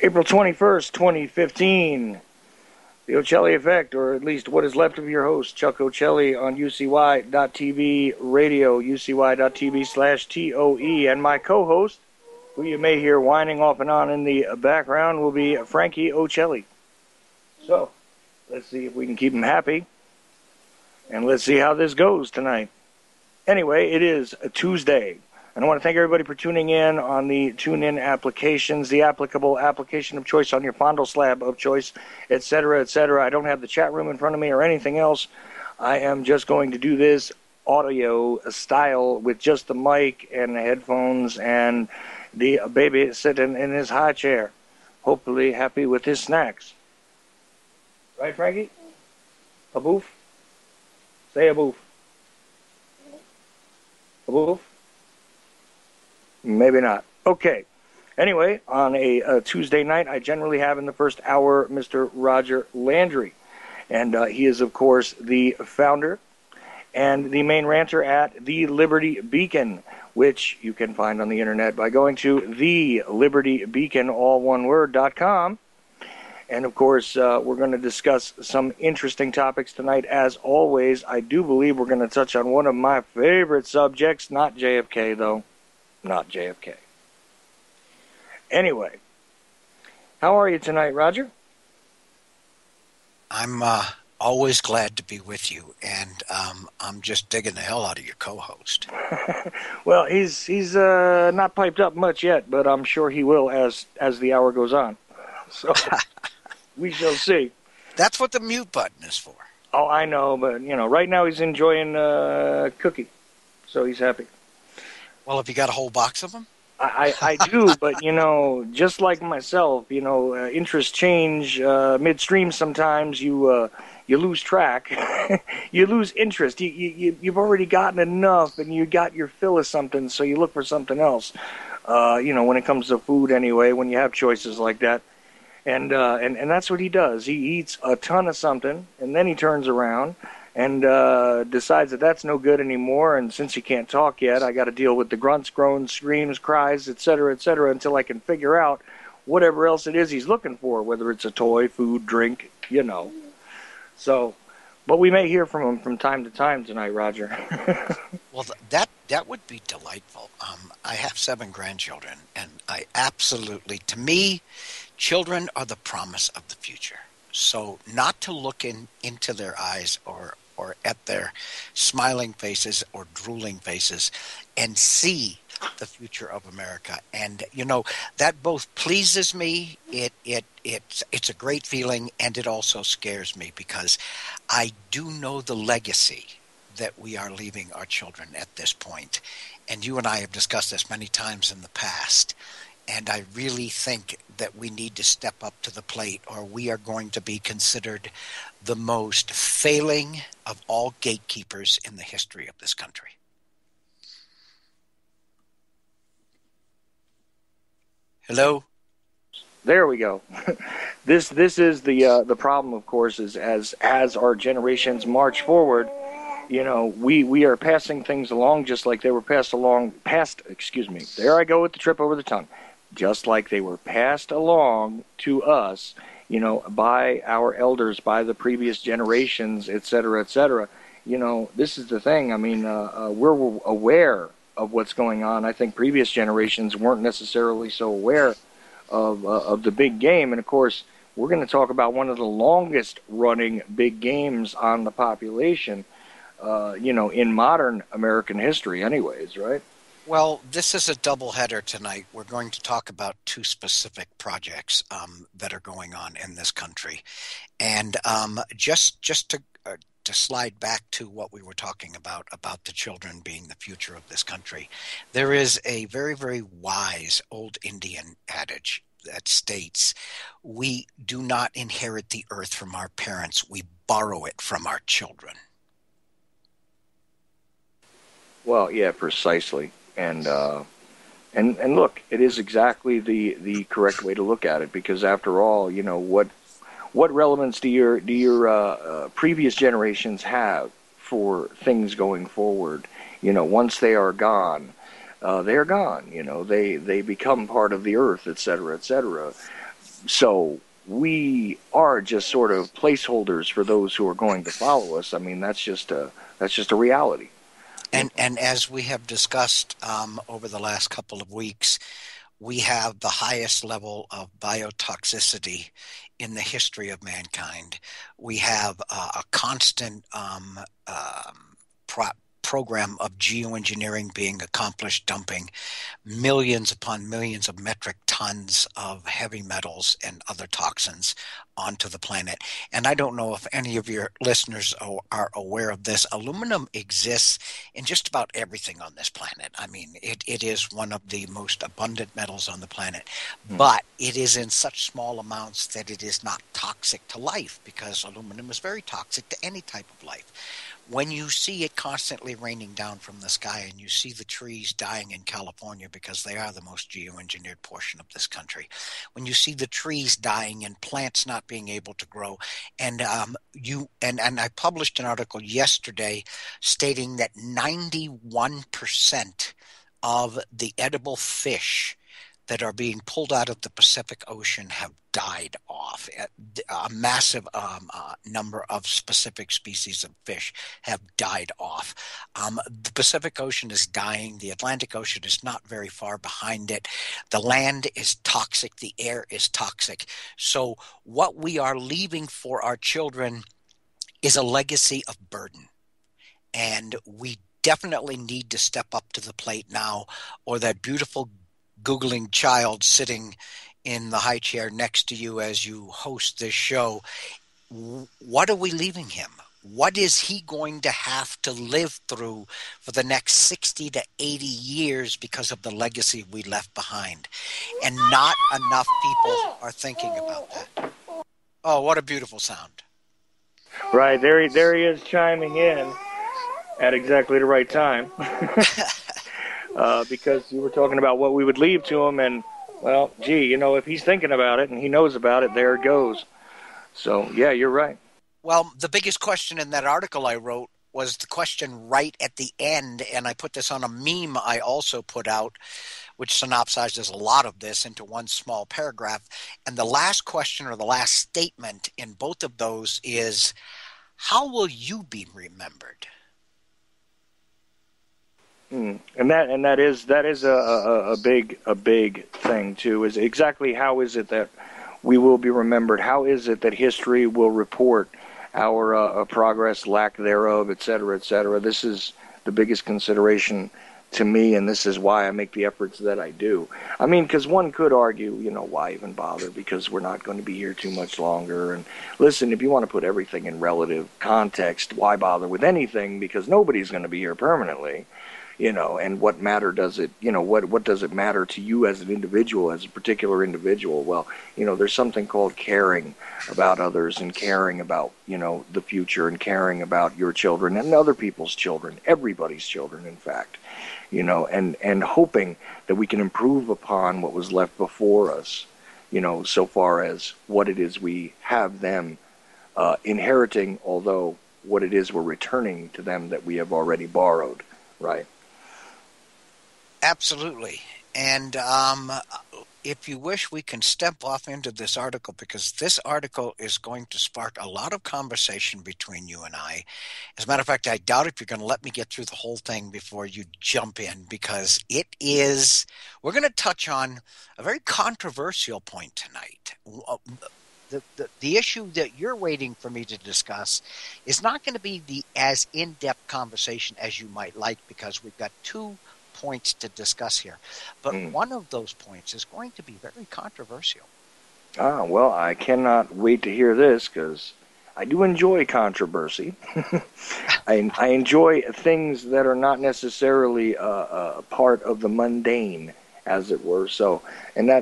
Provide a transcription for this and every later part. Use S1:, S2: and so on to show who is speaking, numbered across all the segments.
S1: April 21st, 2015, the Ochelli Effect, or at least what is left of your host, Chuck Ochelli, on UCY.TV radio, UCY.TV/TOE, and my co-host, who you may hear whining off and on in the background, will be Frankie Ochelli. So, let's see if we can keep him happy, and let's see how this goes tonight. Anyway, it is a Tuesday. And I want to thank everybody for tuning in on the TuneIn applications, the applicable application of choice on your fondle slab of choice, etc., etc. I don't have the chat room in front of me or anything else. I am just going to do this audio style with just the mic and the headphones and the baby sitting in his high chair, hopefully happy with his snacks. Right, Frankie? A boof? Say a boof. A boof? Maybe not. Okay. Anyway, on a Tuesday night, I generally have in the first hour Mr. Roger Landry. And he is, of course, the founder and the main ranter at The Liberty Beacon, which you can find on the internet by going to thelibertybeacon.com. And, of course, we're going to discuss some interesting topics tonight. As always, I do believe we're going to touch on one of my favorite subjects, not JFK, though. Not JFK. Anyway, how are you tonight, Roger?
S2: I'm always glad to be with you, and I'm just digging the hell out of your co-host.
S1: Well, he's not piped up much yet, but I'm sure he will as the hour goes on. So we shall see.
S2: That's what the mute button is for.
S1: Oh, I know, but right now he's enjoying cookie, so he's happy.
S2: Well, have you got a whole box of them?
S1: I do, but, just like myself, interests change midstream sometimes. You lose track. You lose interest. You've already gotten enough, and you got your fill of something, so you look for something else. When it comes to food anyway, when you have choices like that. And that's what he does. He eats a ton of something, and then he turns around and decides that that's no good anymore, and since he can't talk yet, I got to deal with the grunts, groans, screams, cries, etc., until I can figure out whatever else it is he's looking for, whether it's a toy, food, drink, So, but we may hear from him from time to time tonight, Roger.
S2: Well, that would be delightful. I have 7 grandchildren, and I absolutely, to me, children are the promise of the future. So not to look into their eyes or at their smiling faces or drooling faces and see the future of America. And, that both pleases me, it's a great feeling, and it also scares me because I do know the legacy that we are leaving our children at this point. And you and I have discussed this many times in the past. And I really think that we need to step up to the plate, or we are going to be considered the most failing of all gatekeepers in the history of this country. Hello?
S1: There we go. This is the problem, of course, is as our generations march forward, we are passing things along just like they were excuse me, there I go with the trip over the tongue, just like they were passed along to us, by our elders, by the previous generations, et cetera, et cetera. This is the thing. I mean, we're aware of what's going on. I think previous generations weren't necessarily so aware of the big game. And of course, we're going to talk about one of the longest running big games on the population, in modern American history anyways, right?
S2: Well, this is a doubleheader tonight. We're going to talk about two specific projects that are going on in this country. And just to slide back to what we were talking about the children being the future of this country, there is a very, very wise old Indian adage that states, we do not inherit the earth from our parents, we borrow it from our children.
S1: Well, yeah, precisely. And look, it is exactly the correct way to look at it, because after all, what relevance do your previous generations have for things going forward? Once they are gone, they are gone. They become part of the earth, et cetera, et cetera. So we are just sort of placeholders for those who are going to follow us. I mean, that's just a reality.
S2: And as we have discussed over the last couple of weeks, we have the highest level of biotoxicity in the history of mankind. We have a constant program of geoengineering being accomplished, dumping millions upon millions of metric tons of heavy metals and other toxins onto the planet. And I don't know if any of your listeners are aware of this. Aluminum exists in just about everything on this planet. I mean, it is one of the most abundant metals on the planet, but it is in such small amounts that it is not toxic to life, because aluminum is very toxic to any type of life. When you see it constantly raining down from the sky, and you see the trees dying in California, because they are the most geoengineered portion of this country, when you see the trees dying and plants not being able to grow, and I published an article yesterday stating that 91% of the edible fish that are being pulled out of the Pacific Ocean have died off. A massive number of specific species of fish have died off. The Pacific Ocean is dying. The Atlantic Ocean is not very far behind it. The land is toxic. The air is toxic. So what we are leaving for our children is a legacy of burden. And we definitely need to step up to the plate now, or that beautiful Googling child sitting in the high chair next to you as you host this show, what are we leaving him? What is he going to have to live through for the next 60 to 80 years because of the legacy we left behind? And not enough people are thinking about that. Oh, what a beautiful sound.
S1: Right, there he is, chiming in at exactly the right time. Because you were talking about what we would leave to him, and, well, gee, if he's thinking about it and he knows about it, there it goes. So, yeah, you're right.
S2: Well, the biggest question in that article I wrote was the question right at the end, and I put this on a meme I also put out, which synopsizes a lot of this into one small paragraph. And the last question, or the last statement in both of those, is, how will you be remembered?
S1: And that is a big thing too. Is exactly how is it that we will be remembered? How is it that history will report our progress, lack thereof, et cetera, et cetera? This is the biggest consideration to me, and this is why I make the efforts that I do. I mean, because one could argue, why even bother? Because we're not going to be here too much longer. And listen, if you want to put everything in relative context, why bother with anything? Because nobody's going to be here permanently. And what matter does it, what does it matter to you as an individual, as a particular individual? Well, there's something called caring about others and caring about, the future and caring about your children and other people's children, everybody's children, in fact, and hoping that we can improve upon what was left before us, so far as what it is we have them inheriting, although what it is we're returning to them that we have already borrowed, right?
S2: Absolutely. And if you wish, we can step off into this article because this article is going to spark a lot of conversation between you and I. As a matter of fact, I doubt if you're going to let me get through the whole thing before you jump in because we're going to touch on a very controversial point tonight. The issue that you're waiting for me to discuss is not going to be the as in-depth conversation as you might like because we've got two points to discuss here. But one of those points is going to be very controversial.
S1: Well, I cannot wait to hear this because I do enjoy controversy. I enjoy things that are not necessarily part of the mundane, as it were. So, and I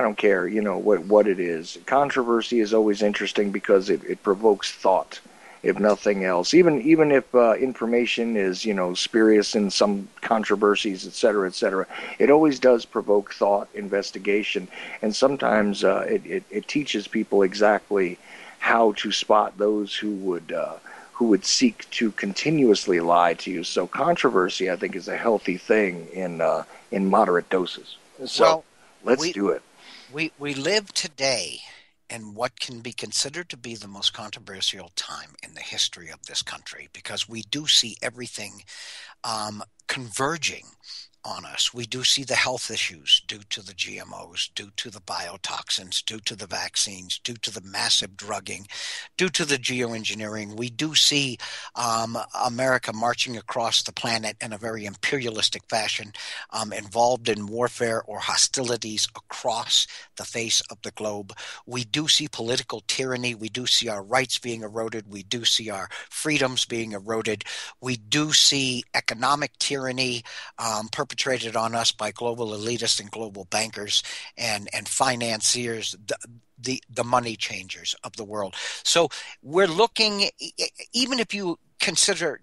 S1: don't care, what it is. Controversy is always interesting because it provokes thought, if nothing else. Even if information is, spurious in some controversies, et cetera, it always does provoke thought, investigation, and sometimes it teaches people exactly how to spot those who would seek to continuously lie to you. So controversy, I think, is a healthy thing in moderate doses. So
S2: well,
S1: let's do it.
S2: We live today in what can be considered to be the most controversial time in the history of this country because we do see everything converging on us. We do see the health issues due to the GMOs, due to the biotoxins, due to the vaccines, due to the massive drugging, due to the geoengineering. We do see America marching across the planet in a very imperialistic fashion, involved in warfare or hostilities across the face of the globe. We do see political tyranny. We do see our rights being eroded. We do see our freedoms being eroded. We do see economic tyranny perpetrated on us by global elitists and global bankers and financiers, the money changers of the world. So we're looking, even if you consider,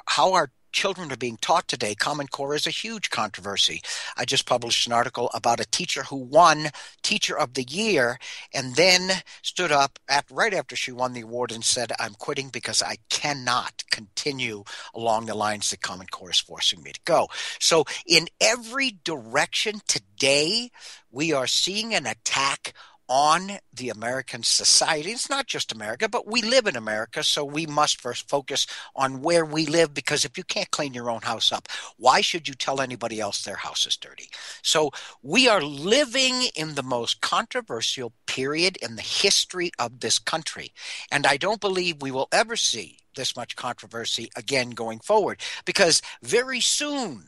S2: how our children are being taught today, Common Core is a huge controversy. I just published an article about a teacher who won Teacher of the Year and then stood up right after she won the award and said, I'm quitting because I cannot continue along the lines that Common Core is forcing me to go. So in every direction today, we are seeing an attack on the American society. It's not just America, but we live in America, so we must first focus on where we live, because if you can't clean your own house up, why should you tell anybody else their house is dirty? So we are living in the most controversial period in the history of this country, and I don't believe we will ever see this much controversy again going forward, because very soon,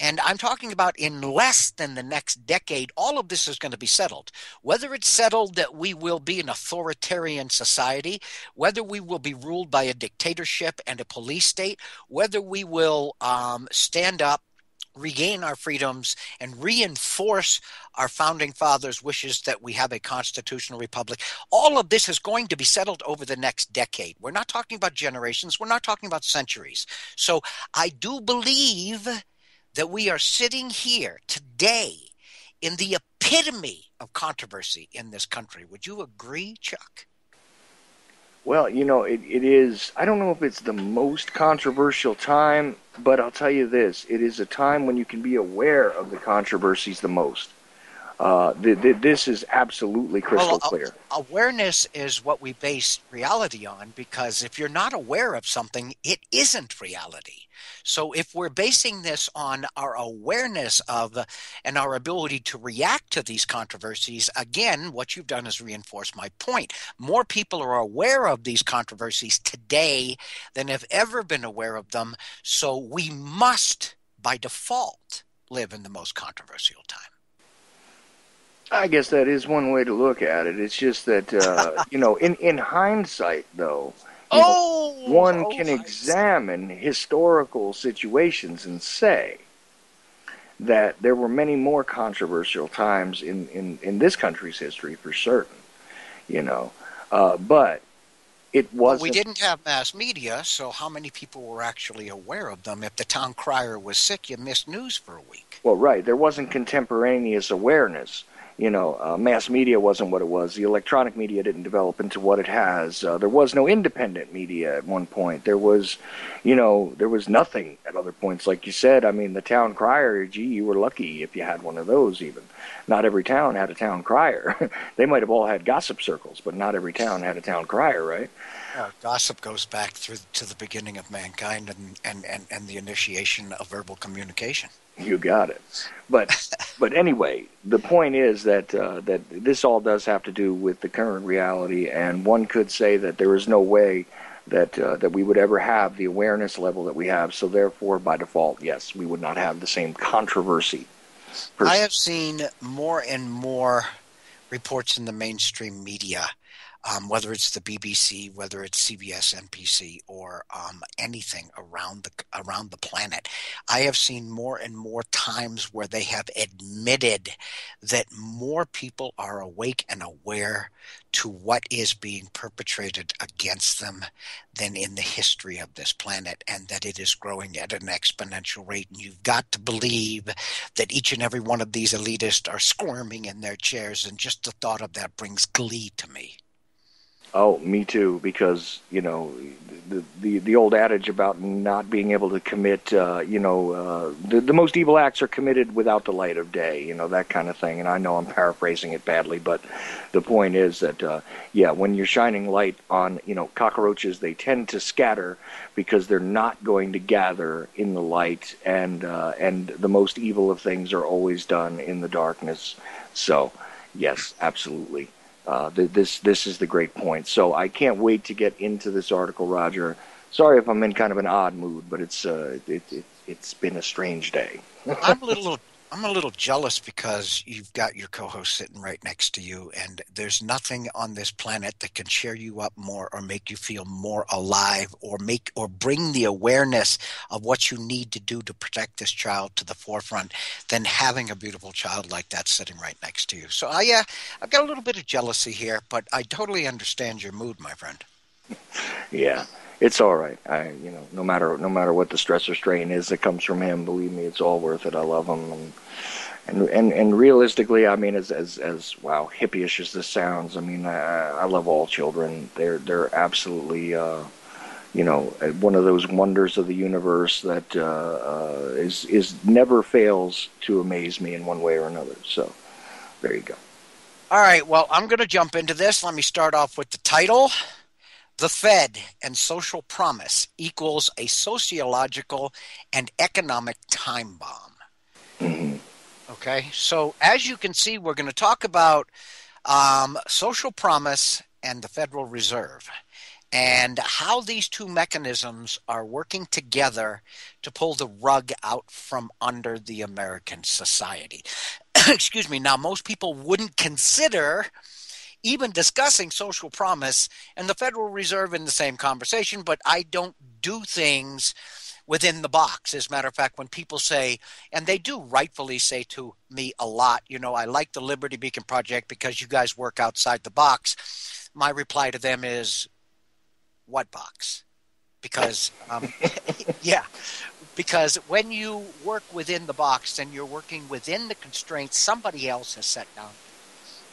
S2: and I'm talking about in less than the next decade, all of this is going to be settled. Whether it's settled that we will be an authoritarian society, whether we will be ruled by a dictatorship and a police state, whether we will stand up, regain our freedoms, and reinforce our founding fathers' wishes that we have a constitutional republic. All of this is going to be settled over the next decade. We're not talking about generations. We're not talking about centuries. So I do believe that we are sitting here today in the epitome of controversy in this country. Would you agree, Chuck?
S1: Well, it is, I don't know if it's the most controversial time, but I'll tell you this, it is a time when you can be aware of the controversies the most. This is absolutely crystal clear.
S2: Awareness is what we base reality on, because if you're not aware of something, it isn't reality. So if we're basing this on our awareness of and our ability to react to these controversies, again, what you've done is reinforce my point. More people are aware of these controversies today than have ever been aware of them. So we must, by default, live in the most controversial time.
S1: I guess that is one way to look at it. It's just that, in hindsight, though,
S2: Oh,
S1: one
S2: oh,
S1: can
S2: I see.
S1: examine historical situations and say that there were many more controversial times in this country's history for certain, you know. But it
S2: Well, we
S1: wasn't.
S2: didn't have mass media, so how many people were actually aware of them? If the town crier was sick, you missed news for a week.
S1: Well, right. There wasn't contemporaneous awareness. Mass media wasn't what it was. The electronic media didn't develop into what it has. There was no independent media at one point. There was nothing at other points. Like you said, I mean, the town crier, gee, you were lucky if you had one of those even. Not every town had a town crier. They might have all had gossip circles, but not every town had a town crier, right?
S2: Gossip goes back through to the beginning of mankind and the initiation of verbal communication.
S1: You got it. But anyway, the point is that this all does have to do with the current reality, and one could say that there is no way that we would ever have the awareness level that we have. So therefore, by default, yes, we would not have the same controversy. Per
S2: I have seen more and more reports in the mainstream media, whether it's the BBC, whether it's CBS, NBC, or anything around the planet. I have seen more and more times where they have admitted that more people are awake and aware to what is being perpetrated against them than in the history of this planet, and that it is growing at an exponential rate. And you've got to believe that each and every one of these elitists are squirming in their chairs, and just the thought of that brings glee to me.
S1: Oh, me too. Because the old adage about not being able to commit, the most evil acts are committed without the light of day. That kind of thing. And I know I'm paraphrasing it badly, but the point is that yeah, when you're shining light on cockroaches, they tend to scatter because they're not going to gather in the light, and the most evil of things are always done in the darkness. So yes, absolutely. This is the great point. So I can't wait to get into this article, Roger. Sorry if I'm in kind of an odd mood, but it's been a strange day.
S2: I'm a little I'm a little jealous because you've got your co-host sitting right next to you, and there's nothing on this planet that can cheer you up more or make you feel more alive or make or bring the awareness of what you need to do to protect this child to the forefront than having a beautiful child like that sitting right next to you. So yeah, I've got a little bit of jealousy here, but I totally understand your mood, my friend.
S1: Yeah, it's all right. No matter what the stress or strain is that comes from him, believe me, it's all worth it. I love him, and realistically, I mean, as wow, hippie-ish as this sounds, I mean, I love all children. They're absolutely one of those wonders of the universe that is never fails to amaze me in one way or another. So there you go.
S2: All right, well, I'm going to jump into this. Let me start off with the title. The Fed and social promise equals a sociological and economic time bomb.
S1: Hmm.
S2: Okay, so as you can see, we're going to talk about social promise and the Federal Reserve and how these two mechanisms are working together to pull the rug out from under the American society. Excuse me. Now, most people wouldn't consider even discussing social promise and the Federal Reserve in the same conversation, but I don't do things within the box. As a matter of fact, when people say, and they do rightfully say to me a lot, I like the Liberty Beacon Project because you guys work outside the box. My reply to them is, what box? Because, yeah, because when you work within the box, then you're working within the constraints somebody else has set down for you.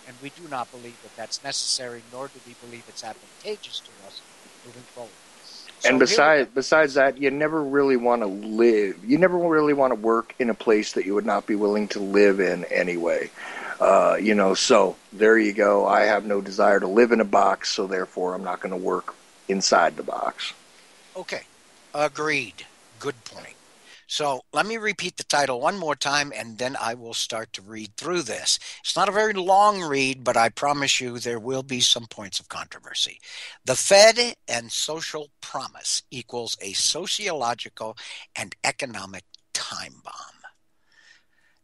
S2: And we do not believe that that's necessary, nor do we believe it's advantageous to us moving forward.
S1: And
S2: So here we go.
S1: besides that, you never really want to live. You never really want to work in a place that you would not be willing to live in anyway. So there you go. I have no desire to live in a box, so therefore I'm not going to work inside the box.
S2: Okay, agreed. Good point. So let me repeat the title one more time and then I will start to read through this. It's not a very long read, but I promise you there will be some points of controversy. The Fed and social promise equals a sociological and economic time bomb.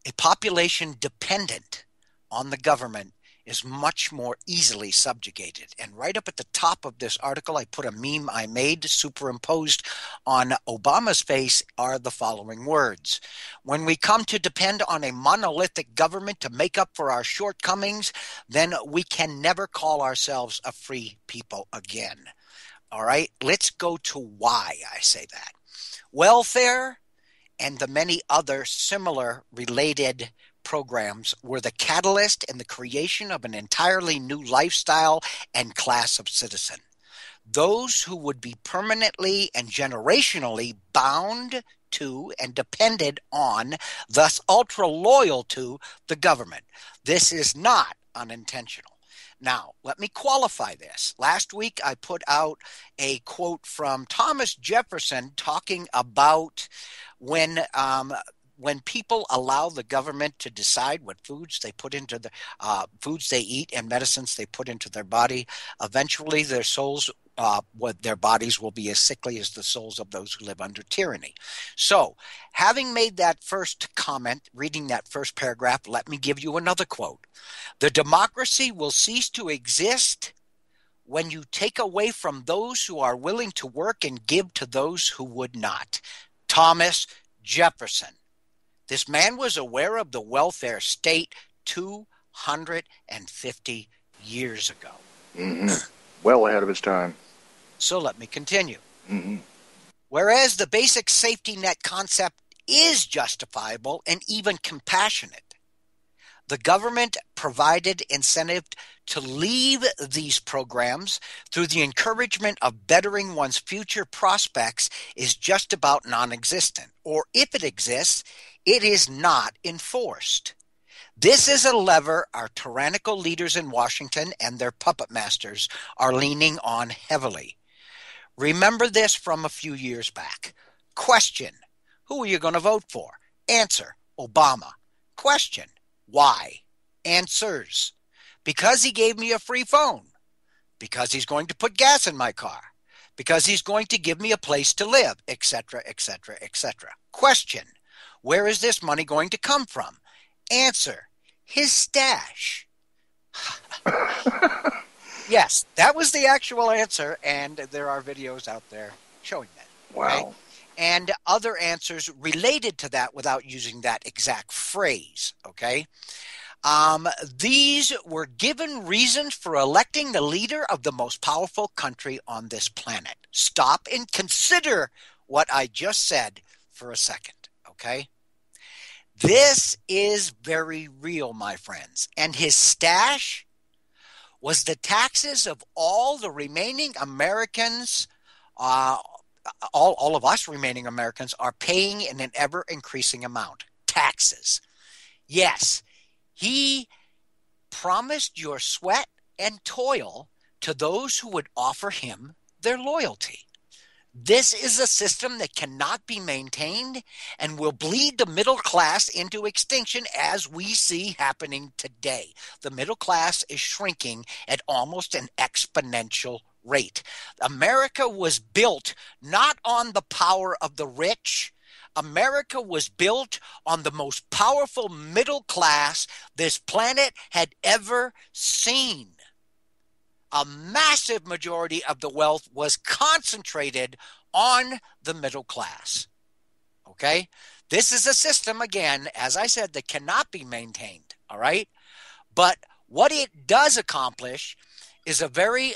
S2: A population dependent on the government is much more easily subjugated. And right up at the top of this article, I put a meme I made superimposed on Obama's face are the following words. When we come to depend on a monolithic government to make up for our shortcomings, then we can never call ourselves a free people again. All right, let's go to why I say that. Welfare and the many other similar related programs were the catalyst in the creation of an entirely new lifestyle and class of citizen. Those who would be permanently and generationally bound to and depended on, thus ultra loyal to, the government. This is not unintentional. Now, let me qualify this. Last week, I put out a quote from Thomas Jefferson talking about when people allow the government to decide what foods they put into the foods they eat and medicines they put into their body, eventually their souls, their bodies will be as sickly as the souls of those who live under tyranny. So, having made that first comment, reading that first paragraph, let me give you another quote. The democracy will cease to exist when you take away from those who are willing to work and give to those who would not. Thomas Jefferson. This man was aware of the welfare state 250 years ago.
S1: Mm-hmm. Well ahead of his time.
S2: So let me continue.
S1: Mm-hmm.
S2: Whereas the basic safety net concept is justifiable and even compassionate, the government provided incentive to leave these programs through the encouragement of bettering one's future prospects is just about non-existent, or if it exists, it is not enforced. This is a lever our tyrannical leaders in Washington and their puppet masters are leaning on heavily. Remember this from a few years back. Question: who are you going to vote for? Answer: Obama. Question: why? Answers: because he gave me a free phone, because he's going to put gas in my car, because he's going to give me a place to live, etc., etc., etc. Question: where is this money going to come from? Answer: his stash. Yes, that was the actual answer, and there are videos out there showing that.
S1: Wow.
S2: Okay? And other answers related to that without using that exact phrase, okay? These were given reasons for electing the leader of the most powerful country on this planet. Stop and consider what I just said for a second, okay? This is very real, my friends. And his stash was the taxes of all the remaining Americans, all of us remaining Americans are paying in an ever-increasing amount. Taxes. Yes, he promised your sweat and toil to those who would offer him their loyalty. This is a system that cannot be maintained and will bleed the middle class into extinction, as we see happening today. The middle class is shrinking at almost an exponential rate. America was built not on the power of the rich. America was built on the most powerful middle class this planet had ever seen. A massive majority of the wealth was concentrated on the middle class. Okay? This is a system, again, as I said, that cannot be maintained. All right? But what it does accomplish is in a very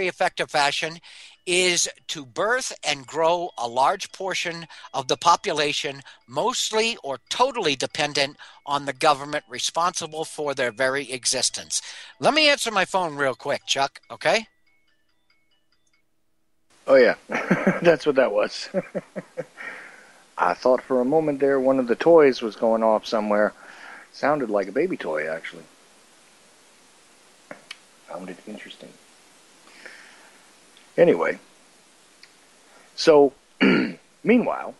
S2: effective fashion, is to birth and grow a large portion of the population, mostly or totally dependent on the government, responsible for their very existence. Let me answer my phone real quick, Chuck, okay?
S1: Oh, yeah. That's what that was. I thought for a moment there one of the toys was going off somewhere. Sounded like a baby toy, actually. Found it interesting. Anyway, so, meanwhile,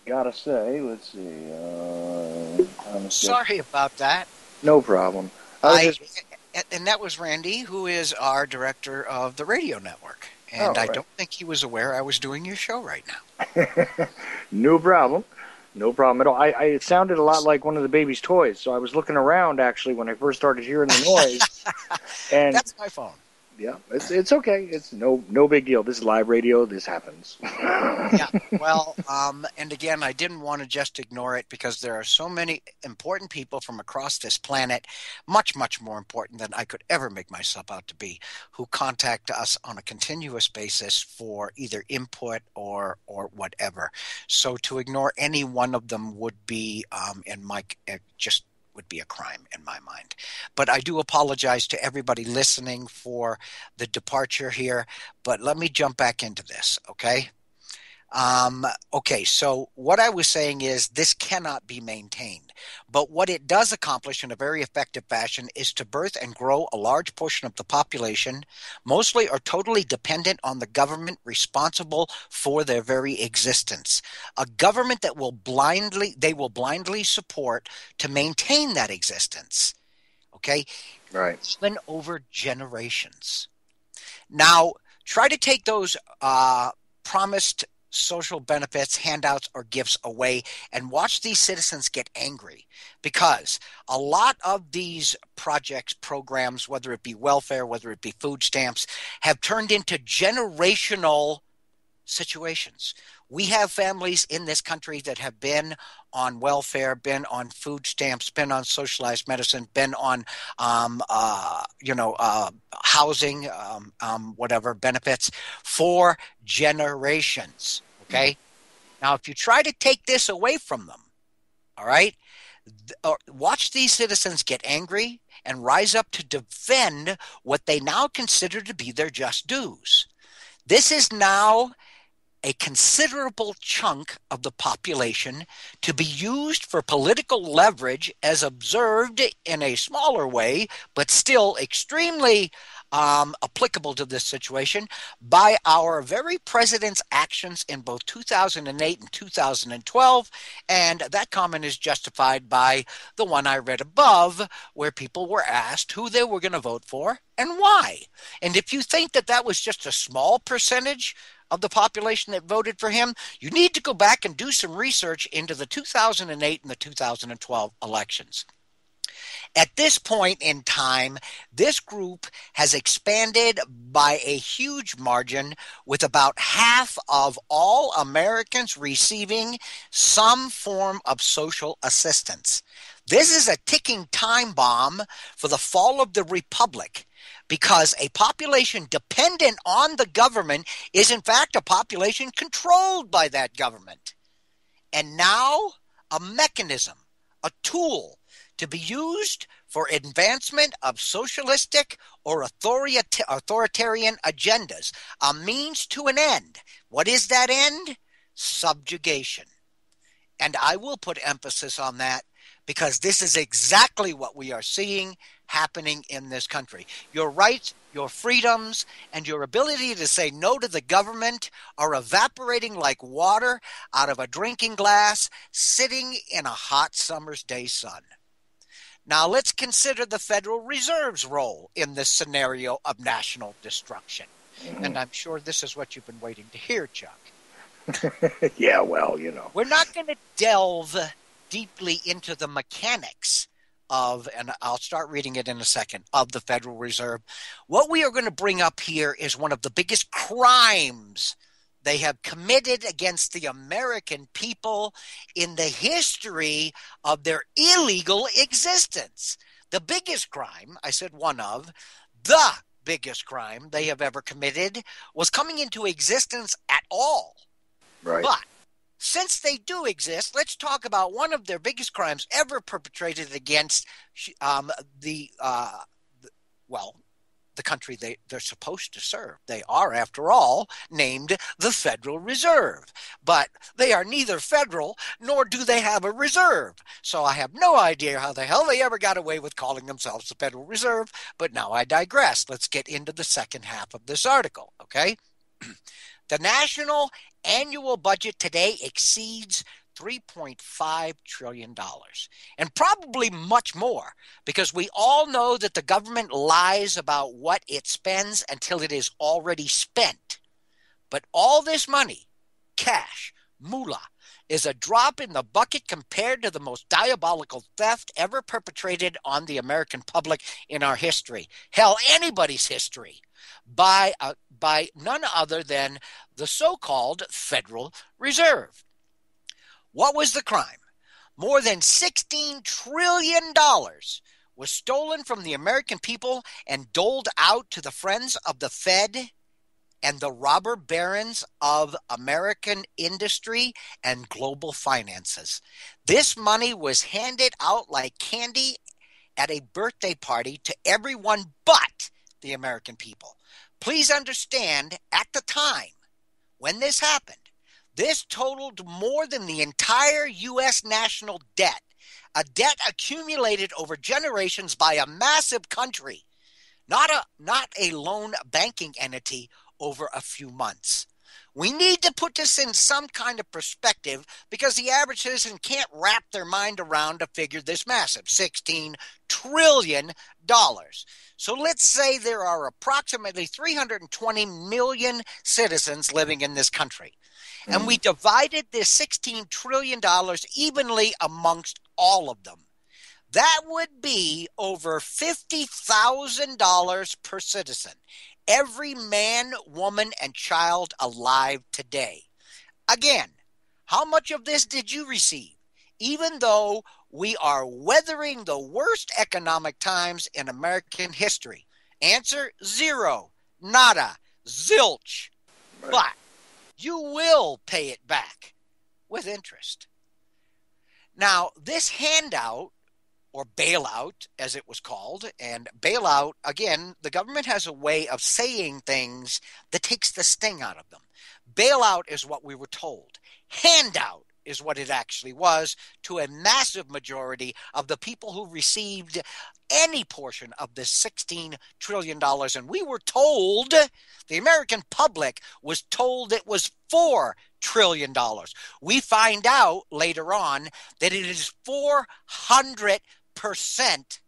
S1: gotta say, let's see.
S2: Sorry about that.
S1: No problem.
S2: And that was Randy, who is our director of the radio network. And I don't think he was aware I was doing your show right now.
S1: No problem. No problem at all. It sounded a lot like one of the baby's toys, so I was looking around actually when I first started hearing the noise, and
S2: That's my phone.
S1: yeah, it's okay. It's no big deal. This is live radio. This happens.
S2: Yeah. Well, and again, I didn't want to just ignore it because there are so many important people from across this planet, much, much more important than I could ever make myself out to be, who contact us on a continuous basis for either input or whatever. So to ignore any one of them would be, in my just would be a crime in my mind. But I do apologize to everybody listening for the departure here. But let me jump back into this, okay? Okay, so what I was saying is this cannot be maintained. But what it does accomplish in a very effective fashion is to birth and grow a large portion of the population, mostly or totally dependent on the government responsible for their very existence. A government that they will blindly support to maintain that existence. Okay?
S1: Right.
S2: Even over generations. Now, try to take those promised social benefits, handouts, or gifts away and watch these citizens get angry, because a lot of these projects, programs, whether it be welfare, whether it be food stamps, have turned into generational situations. We have families in this country that have been on welfare, been on food stamps, been on socialized medicine, been on, housing, whatever benefits for generations. Okay. Now, if you try to take this away from them, all right, watch these citizens get angry and rise up to defend what they now consider to be their just dues. This is now a considerable chunk of the population to be used for political leverage, as observed in a smaller way, but still extremely applicable to this situation, by our very president's actions in both 2008 and 2012. And that comment is justified by the one I read above, where people were asked who they were going to vote for and why. And if you think that that was just a small percentage of the population that voted for him, you need to go back and do some research into the 2008 and the 2012 elections. At this point in time, this group has expanded by a huge margin, with about half of all Americans receiving some form of social assistance. This is a ticking time bomb for the fall of the republic, because a population dependent on the government is in fact a population controlled by that government. And now a mechanism, a tool to be used for advancement of socialistic or authoritarian agendas, a means to an end. What is that end? Subjugation. And I will put emphasis on that, because this is exactly what we are seeing happening in this country. Your rights, your freedoms, and your ability to say no to the government are evaporating like water out of a drinking glass, sitting in a hot summer's day sun. Now let's consider the Federal Reserve's role in this scenario of national destruction. And I'm sure this is what you've been waiting to hear, Chuck.
S1: Yeah, well, you know.
S2: We're not going to delve deeply into the mechanics of, and I'll start reading it in a second, of the Federal Reserve. What we are going to bring up here is one of the biggest crimes they have committed against the American people in the history of their illegal existence. The biggest crime, I said one of, the biggest crime they have ever committed was coming into existence at all.
S1: Right.
S2: But since they do exist, let's talk about one of their biggest crimes ever perpetrated against the country they're supposed to serve. They are, after all, named the Federal Reserve. But they are neither federal, nor do they have a reserve. So I have no idea how the hell they ever got away with calling themselves the Federal Reserve. But now I digress. Let's get into the second half of this article, okay? The national annual budget today exceeds $3.5 trillion, and probably much more, because we all know that the government lies about what it spends until it is already spent. But all this money, cash, moolah is a drop in the bucket compared to the most diabolical theft ever perpetrated on the American public in our history. Hell, anybody's history, by none other than the so-called Federal Reserve. What was the crime? More than $16 trillion was stolen from the American people and doled out to the friends of the Fed and the robber barons of American industry and global finances. This money was handed out like candy at a birthday party to everyone but the American people. Please understand, at the time when this happened, this totaled more than the entire U.S. national debt, a debt accumulated over generations by a massive country, not a lone banking entity over a few months. We need to put this in some kind of perspective because the average citizen can't wrap their mind around a figure this massive, $16 trillion. So let's say there are approximately 320 million citizens living in this country. And we divided this $16 trillion evenly amongst all of them. That would be over $50,000 per citizen. Every man, woman, and child alive today. Again, how much of this did you receive? Even though we are weathering the worst economic times in American history. Answer, zero, nada, zilch.
S1: Right.
S2: But you will pay it back with interest. Now, this handout, or bailout, as it was called, and bailout, again, the government has a way of saying things that takes the sting out of them. Bailout is what we were told. Handout is what it actually was to a massive majority of the people who received any portion of this $16 trillion. And we were told, the American public was told it was $4 trillion. We find out later on that it is 400%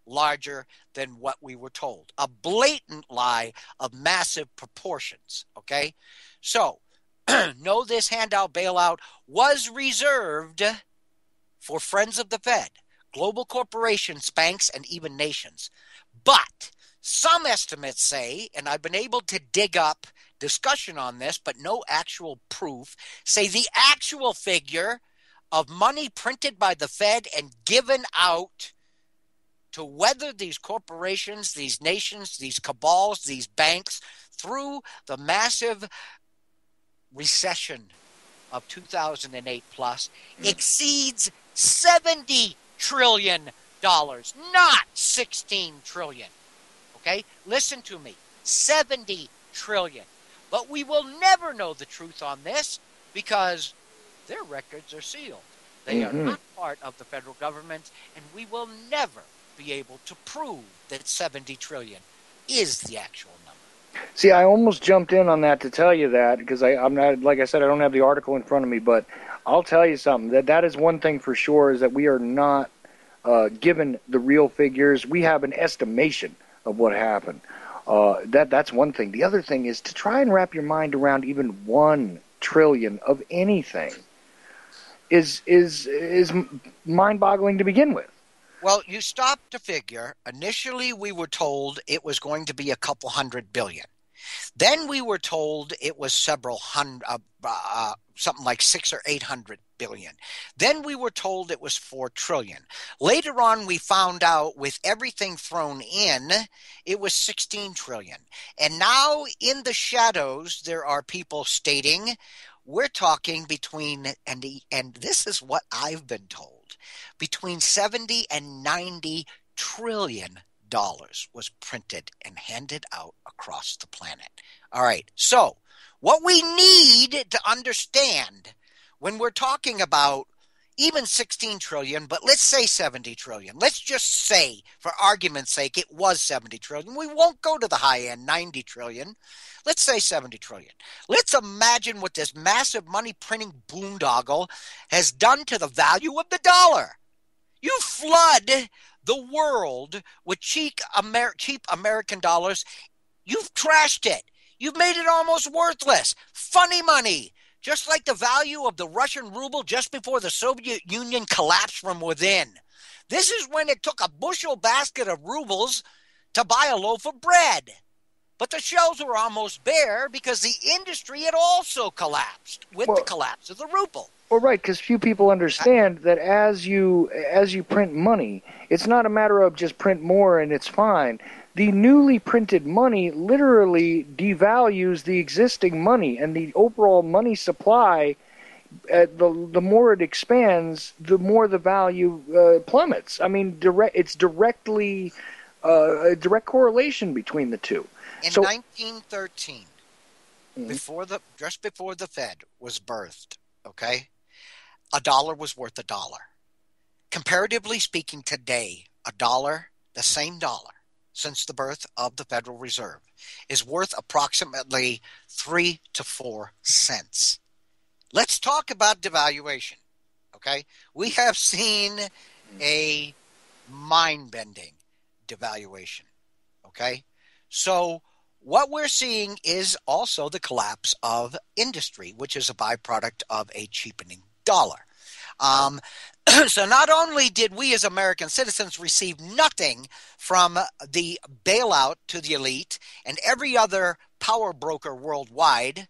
S2: larger than what we were told. A blatant lie of massive proportions, okay? So, know this handout bailout was reserved for friends of the Fed, global corporations, banks, and even nations. But some estimates say, and I've been able to dig up discussion on this, but no actual proof, say the actual figure of money printed by the Fed and given out to weather these corporations, these nations, these cabals, these banks through the massive recession of 2008 plus exceeds $70 trillion, not $16 trillion. Okay? Listen to me. $70 trillion. But we will never know the truth on this because their records are sealed. They are not part of the federal government, and we will never be able to prove that $70 trillion is the actual number.
S1: See, I almost jumped in on that to tell you that because I'm not, like I said, I don't have the article in front of me, but I'll tell you something. That is one thing for sure is that we are not given the real figures. We have an estimation of what happened. That's one thing. The other thing is to try and wrap your mind around even 1 trillion of anything is mind-boggling to begin with.
S2: Well, you stop to figure. Initially, we were told it was going to be a couple hundred billion. Then we were told it was several hundred, something like 600 or 800 billion. Then we were told it was 4 trillion. Later on, we found out with everything thrown in, it was 16 trillion. And now in the shadows, there are people stating we're talking between, and this is what I've been told, between 70 and 90 trillion dollars was printed and handed out across the planet. All right. So what we need to understand when we're talking about even 16 trillion, but let's say 70 trillion. Let's just say, for argument's sake, it was 70 trillion. We won't go to the high end, 90 trillion. Let's say 70 trillion. Let's imagine what this massive money printing boondoggle has done to the value of the dollar. You flood the world with cheap American dollars. You've trashed it. You've made it almost worthless. Funny money. just like the value of the Russian ruble just before the Soviet Union collapsed from within. This is when it took a bushel basket of rubles to buy a loaf of bread. But the shelves were almost bare because the industry had also collapsed with the
S1: Well,
S2: collapse of the ruble.
S1: well, right, because few people understand that as you print money, it's not a matter of just print more and it's fine. The newly printed money literally devalues the existing money, and the overall money supply. The more it expands, the more the value plummets. I mean, it's directly a direct correlation between the two.
S2: In
S1: So,
S2: 1913, just before the Fed was birthed, okay, a dollar was worth a dollar. Comparatively speaking, today, a dollar, the same dollar, since the birth of the Federal Reserve, is worth approximately 3 to 4 cents. Let's talk about devaluation, okay? We have seen a mind-bending devaluation, okay? So what we're seeing is also the collapse of industry, which is a byproduct of a cheapening dollar. So not only did we as American citizens receive nothing from the bailout to the elite and every other power broker worldwide,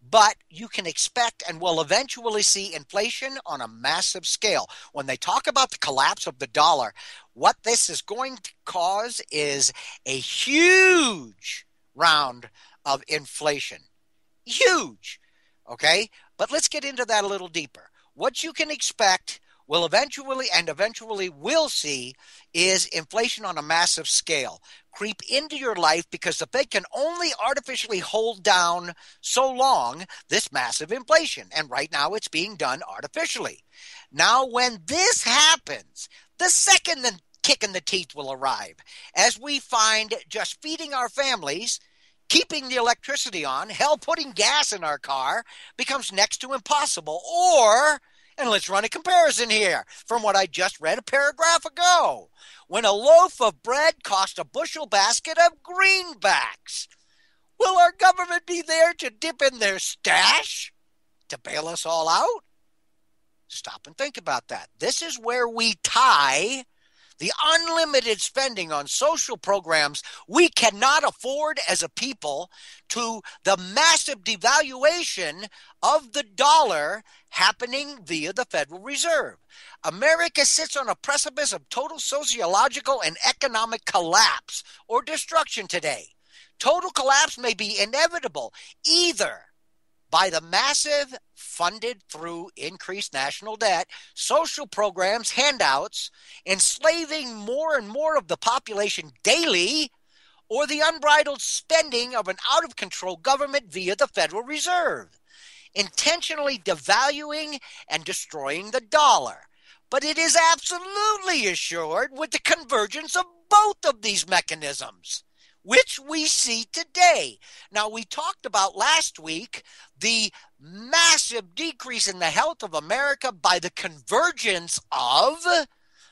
S2: but you can expect and will eventually see inflation on a massive scale. When they talk about the collapse of the dollar, what this is going to cause is a huge round of inflation. Huge. Okay? But let's get into that a little deeper. What you can expect will eventually will see is inflation on a massive scale creep into your life because the Fed can only artificially hold down so long this massive inflation. And right now it's being done artificially. Now, when this happens, the second the kick in the teeth will arrive as we find just feeding our families, keeping the electricity on, hell, putting gas in our car becomes next to impossible. Or, and let's run a comparison here from what I just read a paragraph ago. When a loaf of bread costs a bushel basket of greenbacks, will our government be there to dip in their stash to bail us all out? Stop and think about that. This is where we tie the unlimited spending on social programs we cannot afford as a people to the massive devaluation of the dollar happening via the Federal Reserve. America sits on a precipice of total sociological and economic collapse or destruction today. Total collapse may be inevitable either by the massive funded through increased national debt, social programs, handouts, enslaving more and more of the population daily, or the unbridled spending of an out-of-control government via the Federal Reserve, intentionally devaluing and destroying the dollar. But it is absolutely assured with the convergence of both of these mechanisms, which we see today. Now, we talked about last week the massive decrease in the health of America by the convergence of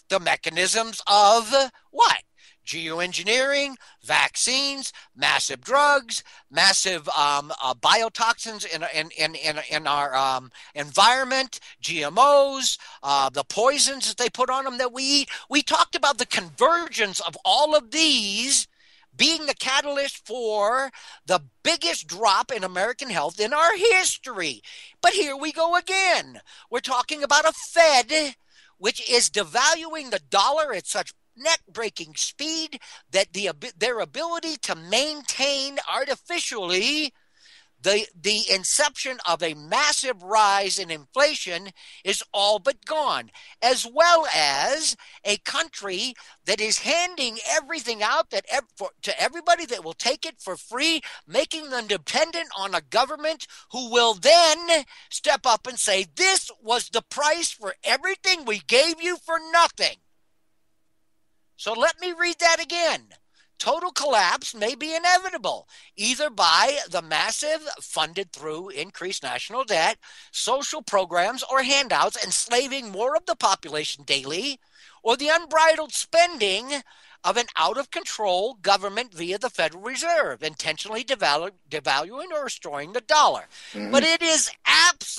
S2: the mechanisms of what? Geoengineering, vaccines, massive drugs, massive biotoxins in our environment, GMOs, the poisons that they put on them that we eat. We talked about the convergence of all of these being the catalyst for the biggest drop in American health in our history. But here we go again. We're talking about a Fed which is devaluing the dollar at such neck-breaking speed that their ability to maintain artificially the inception of a massive rise in inflation is all but gone, as well as a country that is handing everything out to everybody that will take it for free, making them dependent on a government who will then step up and say, this was the price for everything we gave you for nothing. So let me read that again. Total collapse may be inevitable, either by the massive funded through increased national debt, social programs, or handouts enslaving more of the population daily, or the unbridled spending of an out-of-control government via the Federal Reserve, intentionally devaluing or destroying the dollar. Mm-hmm. But it is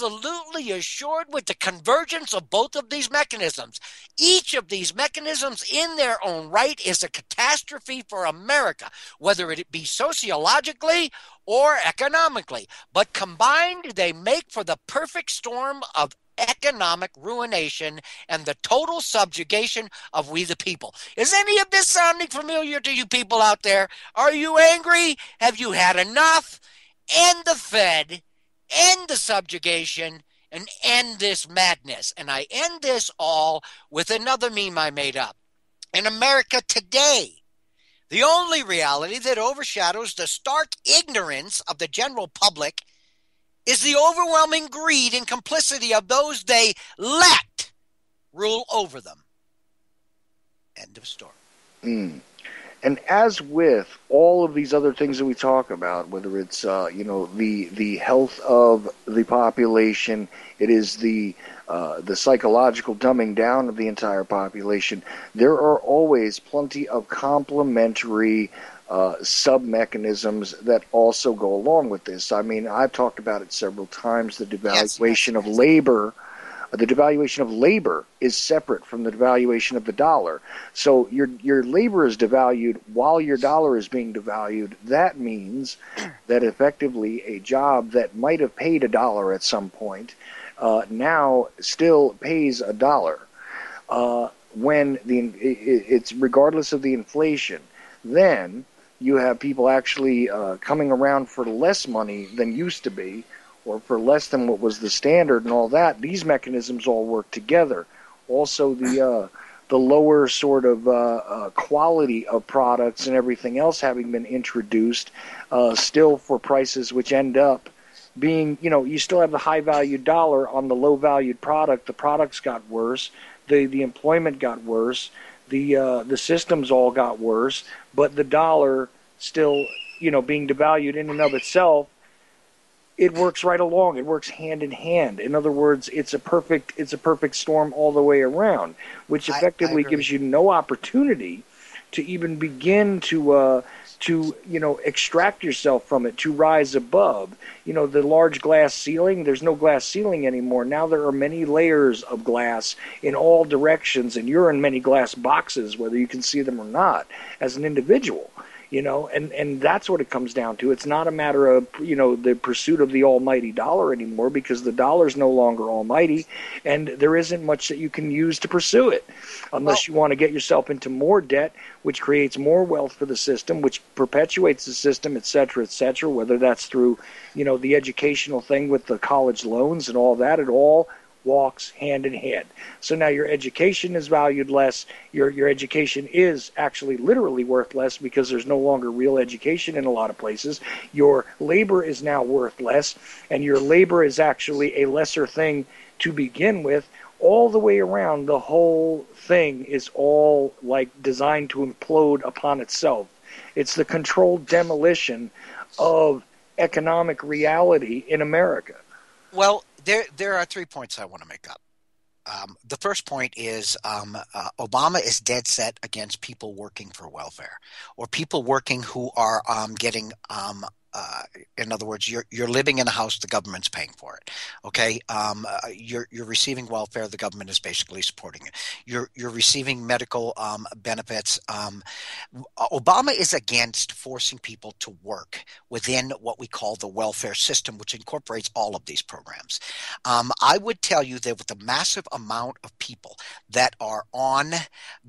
S2: absolutely assured with the convergence of both of these mechanisms. Each of these mechanisms in their own right is a catastrophe for America, whether it be sociologically or economically. But combined, they make for the perfect storm of economic ruination and the total subjugation of we the people. Is any of this sounding familiar to you people out there? Are you angry? Have you had enough? End the Fed, end the subjugation, and end this madness. And I end this all with another meme I made up. In America today, the only reality that overshadows the stark ignorance of the general public is the overwhelming greed and complicity of those they let rule over them. End of story.
S1: And as with all of these other things that we talk about, whether it's the health of the population, it is the psychological dumbing down of the entire population, there are always plenty of complementary sub-mechanisms that also go along with this. I mean, I've talked about it several times, the devaluation of labor. The devaluation of labor is separate from the devaluation of the dollar. So your labor is devalued while your dollar is being devalued. That means that effectively a job that might have paid $1 at some point now still pays $1 when it's regardless of the inflation. Then you have people actually coming around for less money than used to be, or for less than what was the standard and all that. These mechanisms all work together. Also, the lower sort of quality of products and everything else having been introduced, still for prices which end up being, you still have the high-valued dollar on the low-valued product. The products got worse. The employment got worse. The systems all got worse. But the dollar still, being devalued in and of itself, it works right along. It works hand in hand. In other words, it's a perfect storm all the way around, which effectively gives you no opportunity to even begin to extract yourself from it, to rise above. The large glass ceiling, there's no glass ceiling anymore. Now there are many layers of glass in all directions, and you're in many glass boxes, whether you can see them or not, as an individual. And that's what it comes down to. It's not a matter of, the pursuit of the almighty dollar anymore, because the dollar's no longer almighty, and there isn't much that you can use to pursue it, unless you want to get yourself into more debt, which creates more wealth for the system, which perpetuates the system, et cetera, whether that's through, the educational thing with the college loans and all that. It all walks hand in hand. So now your education is valued less. Your education is actually literally worth less, because there's no longer real education in a lot of places. Your labor is now worth less, and your labor is actually a lesser thing to begin with. All the way around, the whole thing is all like designed to implode upon itself. It's the controlled demolition of economic reality in America.
S2: Well, there are 3 points I want to make up. The first point is Obama is dead set against people working for welfare, or people working who are getting in other words, you're living in a house, the government's paying for it. Okay, you're receiving welfare, the government is basically supporting it. You're receiving medical benefits. Obama is against forcing people to work within what we call the welfare system, which incorporates all of these programs. I would tell you that with the massive amount of people that are on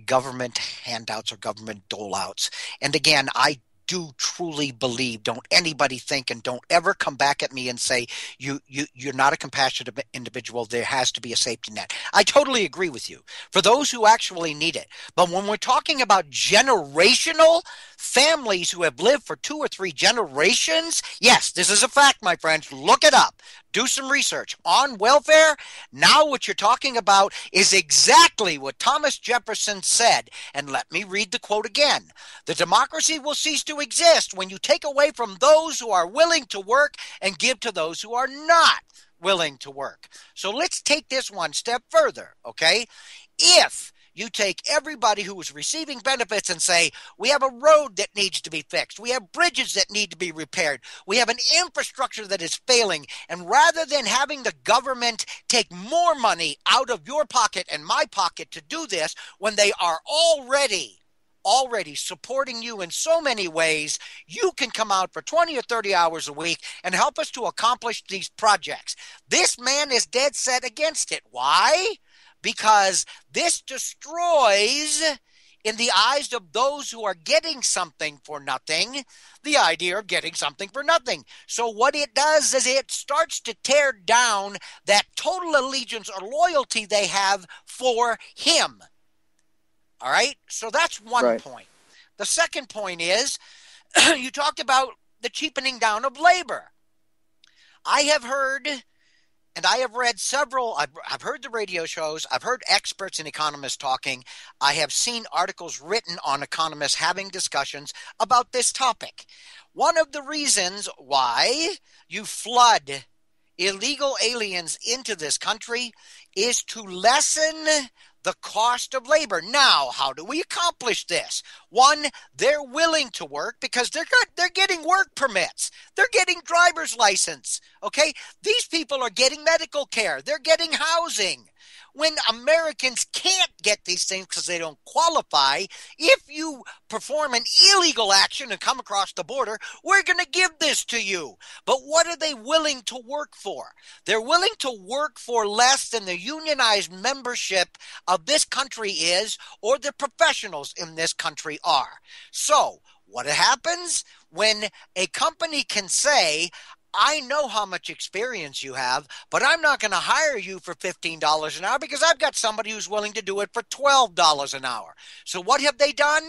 S2: government handouts or government doleouts, and again, I do truly believe, don't anybody think, and don't ever come back at me and say you're not a compassionate individual, there has to be a safety net. I totally agree with you for those who actually need it. But when we're talking about generational families who have lived for 2 or 3 generations, yes, this is a fact, my friends. Look it up. Do some research on welfare. Now what you're talking about is exactly what Thomas Jefferson said. And let me read the quote again. The democracy will cease to exist when you take away from those who are willing to work and give to those who are not willing to work. So let's take this one step further, okay? If You take everybody who is receiving benefits and say, we have a road that needs to be fixed. We have bridges that need to be repaired. We have an infrastructure that is failing. And rather than having the government take more money out of your pocket and my pocket to do this, when they are already supporting you in so many ways, you can come out for 20 or 30 hours a week and help us to accomplish these projects. This man is dead set against it. Why? Because this destroys, in the eyes of those who are getting something for nothing, the idea of getting something for nothing. So what it does is it starts to tear down that total allegiance or loyalty they have for him. All right? So that's one point. The second point is, you talked about the cheapening down of labor. I have heard, and I have read several, I've heard the radio shows, I've heard experts and economists talking, I have seen articles written on economists having discussions about this topic. One of the reasons why you flood illegal aliens into this country is to lessen the cost of labor. Now, how do we accomplish this? One, they're willing to work because they're getting work permits. They're getting driver's license. Okay? These people are getting medical care. They're getting housing. When Americans can't get these things because they don't qualify, if you perform an illegal action and come across the border, we're going to give this to you. But what are they willing to work for? They're willing to work for less than the unionized membership of this country is, or the professionals in this country are. So what happens when a company can say, I know how much experience you have, but I'm not going to hire you for $15 an hour because I've got somebody who's willing to do it for $12 an hour. So what have they done?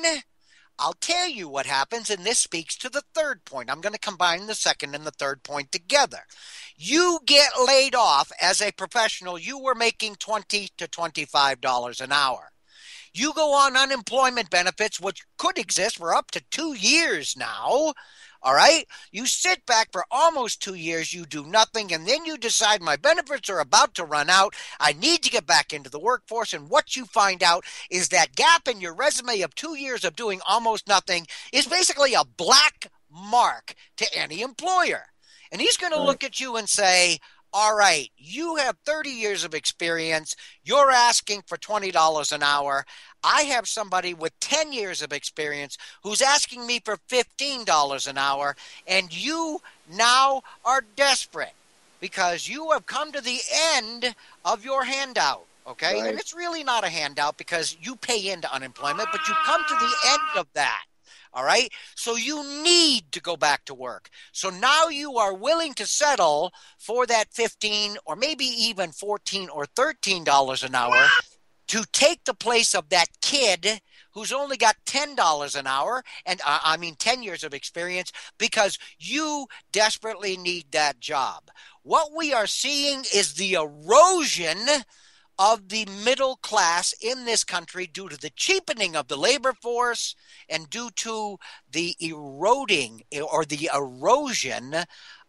S2: I'll tell you what happens, and this speaks to the third point. I'm going to combine the second and the third point together. You get laid off as a professional. You were making $20 to $25 an hour. You go on unemployment benefits, which could exist for up to 2 years now. All right? You sit back for almost 2 years, you do nothing, and then you decide my benefits are about to run out. I need to get back into the workforce. And what you find out is that gap in your resume of 2 years of doing almost nothing is basically a black mark to any employer. And he's going to look at you and say, all right, you have 30 years of experience. You're asking for $20 an hour. I have somebody with 10 years of experience who's asking me for $15 an hour, and you now are desperate because you have come to the end of your handout, okay? And it's really not a handout because you pay into unemployment, but you come to the end of that. All right. So you need to go back to work. So now you are willing to settle for that $15 or maybe even $14 or $13 an hour to take the place of that kid who's only got $10 an hour and 10 years of experience because you desperately need that job. What we are seeing is the erosion of the middle class in this country due to the cheapening of the labor force and due to the eroding or the erosion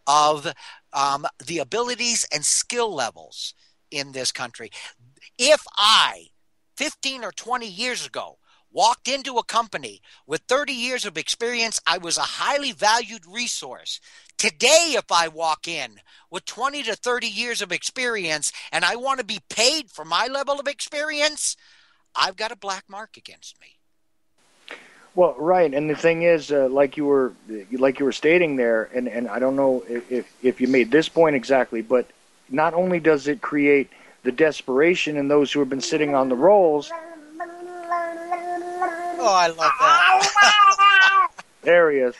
S2: of the abilities and skill levels in this country. If I, 15 or 20 years ago, walked into a company with 30 years of experience, I was a highly valued resource. Today, if I walk in with 20 to 30 years of experience and I want to be paid for my level of experience, I've got a black mark against me.
S1: Well, right, and the thing is, like you were stating there, and I don't know if you made this point exactly, but not only does it create the desperation in those who have been sitting on the rolls.
S2: Oh, I love that.
S1: There he is.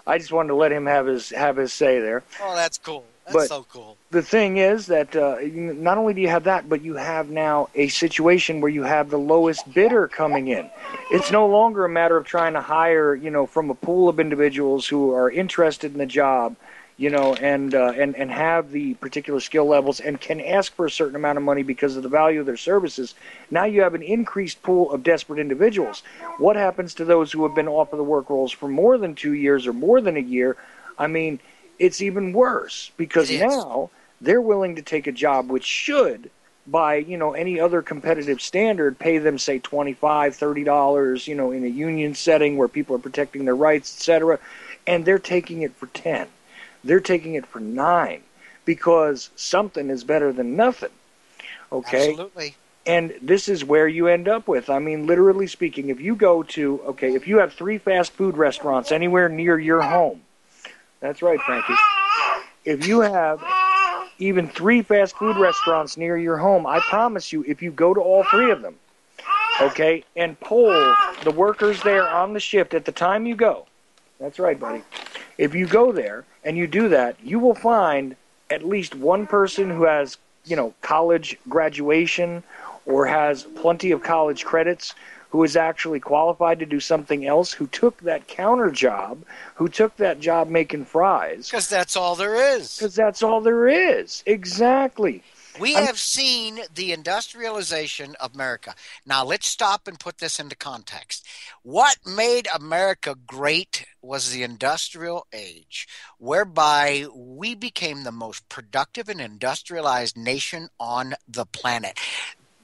S1: I just wanted to let him have his say there.
S2: Oh, that's cool. That's so cool.
S1: The thing is that not only do you have that, but you have now a situation where you have the lowest bidder coming in. It's no longer a matter of trying to hire, from a pool of individuals who are interested in the job, and have the particular skill levels and can ask for a certain amount of money because of the value of their services. Now you have an increased pool of desperate individuals. What happens to those who have been off of the work rolls for more than 2 years or more than a year? I mean, it's even worse because now they're willing to take a job which should by, any other competitive standard, pay them, say, $25, $30, in a union setting where people are protecting their rights, etc., and they're taking it for 10. They're taking it for 9 because something is better than nothing. Okay?
S2: Absolutely.
S1: And this is where you end up with, literally speaking, if you go to, if you have 3 fast food restaurants anywhere near your home, that's right, Frankie. If you have even 3 fast food restaurants near your home, I promise you, if you go to all 3 of them, okay, and poll the workers there on the shift at the time you go, that's right, buddy, if you go there and you do that, you will find at least one person who has, college graduation or has plenty of college credits, who is actually qualified to do something else, who took that counter job, who took that job making fries.
S2: Because that's all there is.
S1: Because that's all there is. Exactly.
S2: We have seen the industrialization of America. Now, let's stop and put this into context. What made America great was the industrial age, whereby we became the most productive and industrialized nation on the planet.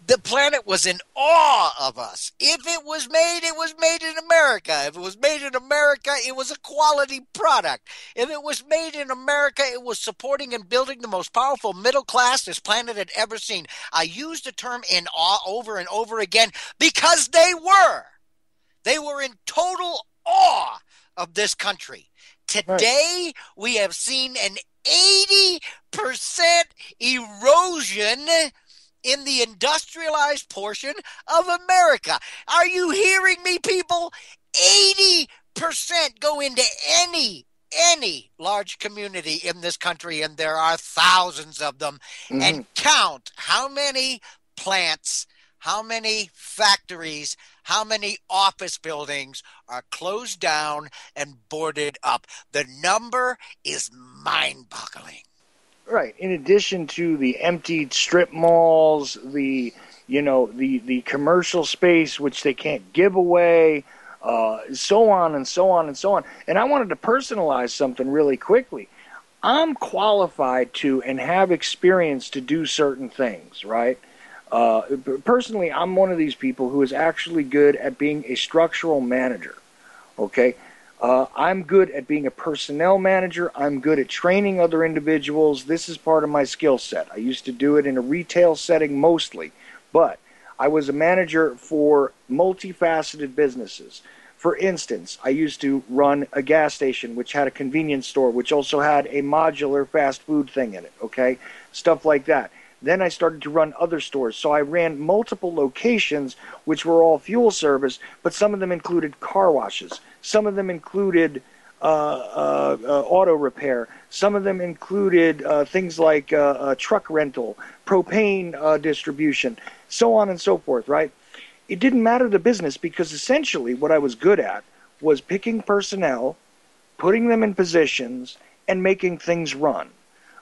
S2: The planet was in awe of us. If it was made in America. If it was made in America, it was a quality product. If it was made in America, it was supporting and building the most powerful middle class this planet had ever seen. I use the term in awe over and over again because they were. They were in total awe of this country. Today, we have seen an 80% erosion in the industrialized portion of America. Are you hearing me, people? 80% go into any large community in this country, and there are thousands of them, and count how many plants, how many factories, how many office buildings are closed down and boarded up. The number is mind-boggling.
S1: Right. In addition to the emptied strip malls, the commercial space which they can't give away, so on and so on and so on. And I wanted to personalize something really quickly. I'm qualified to and have experience to do certain things, right? Personally, I'm one of these people who is actually good at being a structural manager, okay? I'm good at being a personnel manager. I'm good at training other individuals. This is part of my skill set. I used to do it in a retail setting mostly, but I was a manager for multifaceted businesses. For instance, I used to run a gas station which had a convenience store, which also had a modular fast food thing in it, okay? Stuff like that. Then I started to run other stores. So I ran multiple locations, which were all fuel service, but some of them included car washes. Some of them included auto repair. Some of them included things like truck rental, propane distribution, so on and so forth, right? It didn't matter the business because essentially what I was good at was picking personnel, putting them in positions, and making things run,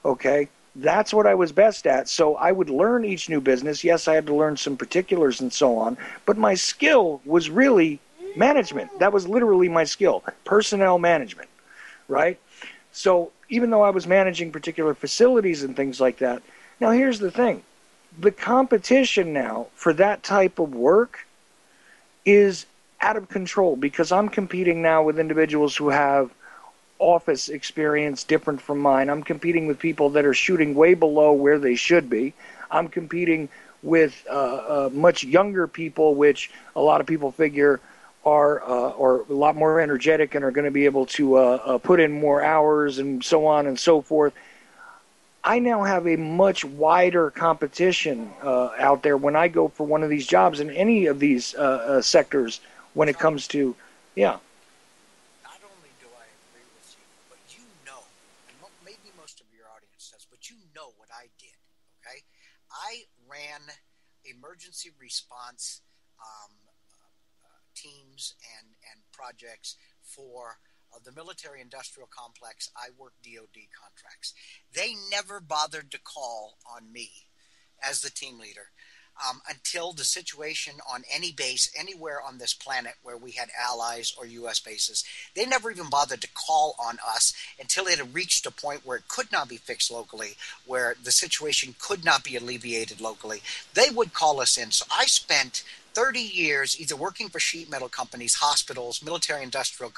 S1: okay? That's what I was best at. So I would learn each new business. Yes, I had to learn some particulars and so on, but my skill was really management. That was literally my skill, personnel management, right? So even though I was managing particular facilities and things like that, now here's the thing. The competition now for that type of work is out of control because I'm competing now with individuals who have office experience different from mine. I'm competing with people that are shooting way below where they should be. I'm competing with much younger people, which a lot of people figure are a lot more energetic and are going to be able to put in more hours and so on and so forth. I now have a much wider competition out there when I go for one of these jobs in any of these sectors when it comes to, yeah.
S2: Not only do I agree with you, but you know, and maybe most of your audience does, but you know what I did, okay? I ran emergency response teams and projects for the military industrial complex. I worked DOD contracts. They never bothered to call on me as the team leader. until the situation on any base anywhere on this planet where we had allies or U.S. bases, they never even bothered to call on us until it had reached a point where it could not be fixed locally, where the situation could not be alleviated locally. They would call us in. So I spent 30 years either working for sheet metal companies, hospitals, military industrial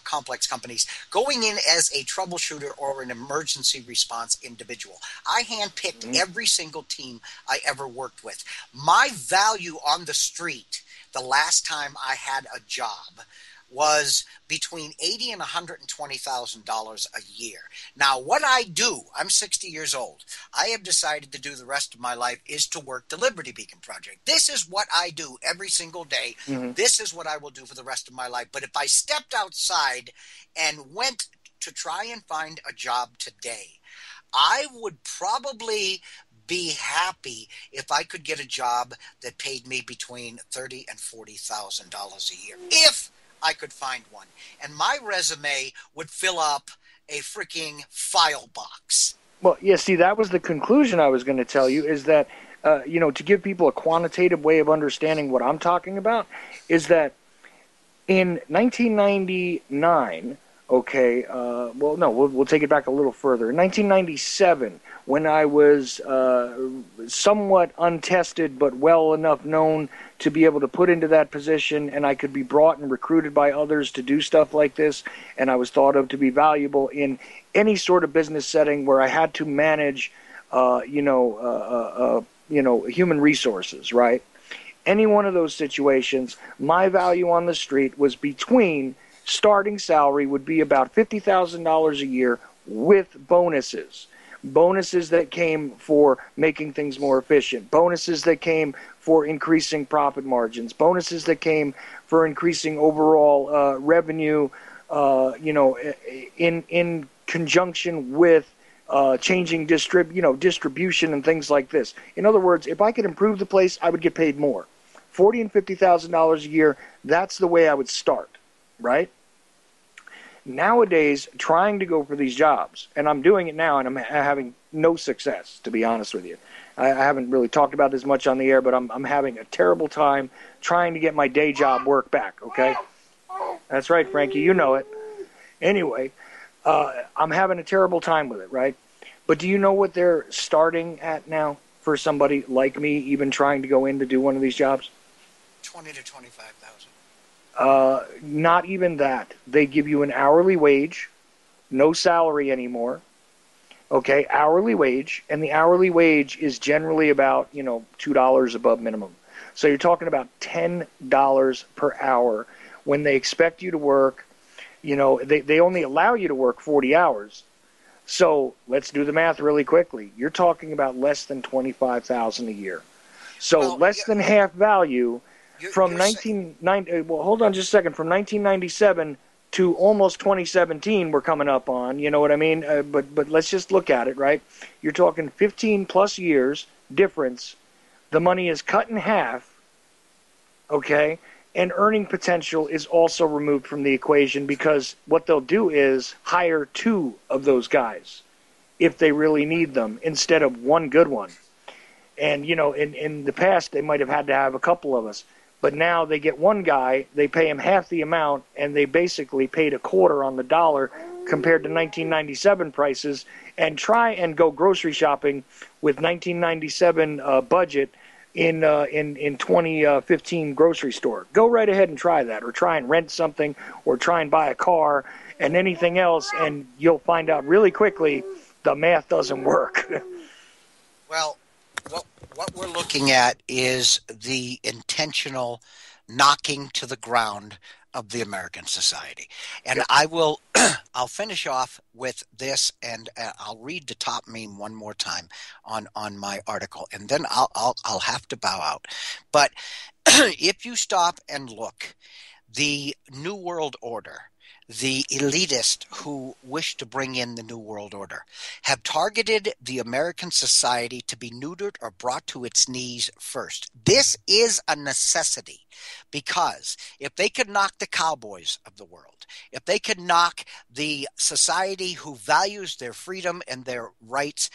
S2: complex companies, going in as a troubleshooter or an emergency response individual. I handpicked every single team I ever worked with. My value on the street the last time I had a job was between $80,000 and $120,000 a year. Now, what I do, I'm 60 years old. I have decided to do the rest of my life is to work the Liberty Beacon Project. This is what I do every single day. This is what I will do for the rest of my life. But if I stepped outside and went to try and find a job today, I would probably be happy if I could get a job that paid me between $30,000 and $40,000 a year. If I could find one. And my resume would fill up a freaking file box.
S1: Well, yeah, see, that was the conclusion I was going to tell you, is that, to give people a quantitative way of understanding what I'm talking about, is that in 1999, we'll take it back a little further. In 1997, when I was somewhat untested but well enough known to be able to put into that position, and I could be brought and recruited by others to do stuff like this, and I was thought of to be valuable in any sort of business setting where I had to manage, human resources, right? Any one of those situations, my value on the street was between starting salary would be about $50,000 a year with bonuses. Bonuses that came for making things more efficient. Bonuses that came for increasing profit margins. Bonuses that came for increasing overall revenue, in conjunction with changing distribution and things like this. In other words, if I could improve the place, I would get paid more. $40,000 and $50,000 a year, that's the way I would start, right? Nowadays, trying to go for these jobs, and I'm doing it now, and I'm having no success, to be honest with you. I haven't really talked about this much on the air, but I'm having a terrible time trying to get my day job work back, okay? That's right, Frankie, you know it. Anyway, I'm having a terrible time with it, right? But do you know what they're starting at now for somebody like me, even trying to go in to do one of these jobs?
S2: $20,000 to $25,000.
S1: Not even that. They give you an hourly wage, no salary anymore. Okay, hourly wage, and the hourly wage is generally about, $2 above minimum. So you're talking about $10 per hour when they expect you to work. They only allow you to work 40 hours. So let's do the math really quickly. You're talking about less than $25,000 a year. So less than half value. From 1997 to almost 2017, we're coming up on. You know what I mean? But let's just look at it, right? You're talking 15 plus years difference. The money is cut in half. Okay, and earning potential is also removed from the equation, because what they'll do is hire two of those guys if they really need them instead of one good one. And in the past they might have had to have a couple of us. But now they get one guy, they pay him half the amount, and they basically paid a quarter on the dollar compared to 1997 prices, and try and go grocery shopping with 1997 budget in 2015 grocery store. Go right ahead and try that, or try and rent something, or try and buy a car and anything else, and you'll find out really quickly the math doesn't work.
S2: Well, what we're looking at is the intentional knocking to the ground of the American society. And yep. I'll finish off with this, and I'll read the top meme one more time on my article, and then I'll have to bow out. But if you stop and look, the New World Order, the elitist who wish to bring in the New World Order have targeted the American society to be neutered or brought to its knees first. This is a necessity because if they could knock the cowboys of the world, if they could knock the society who values their freedom and their rights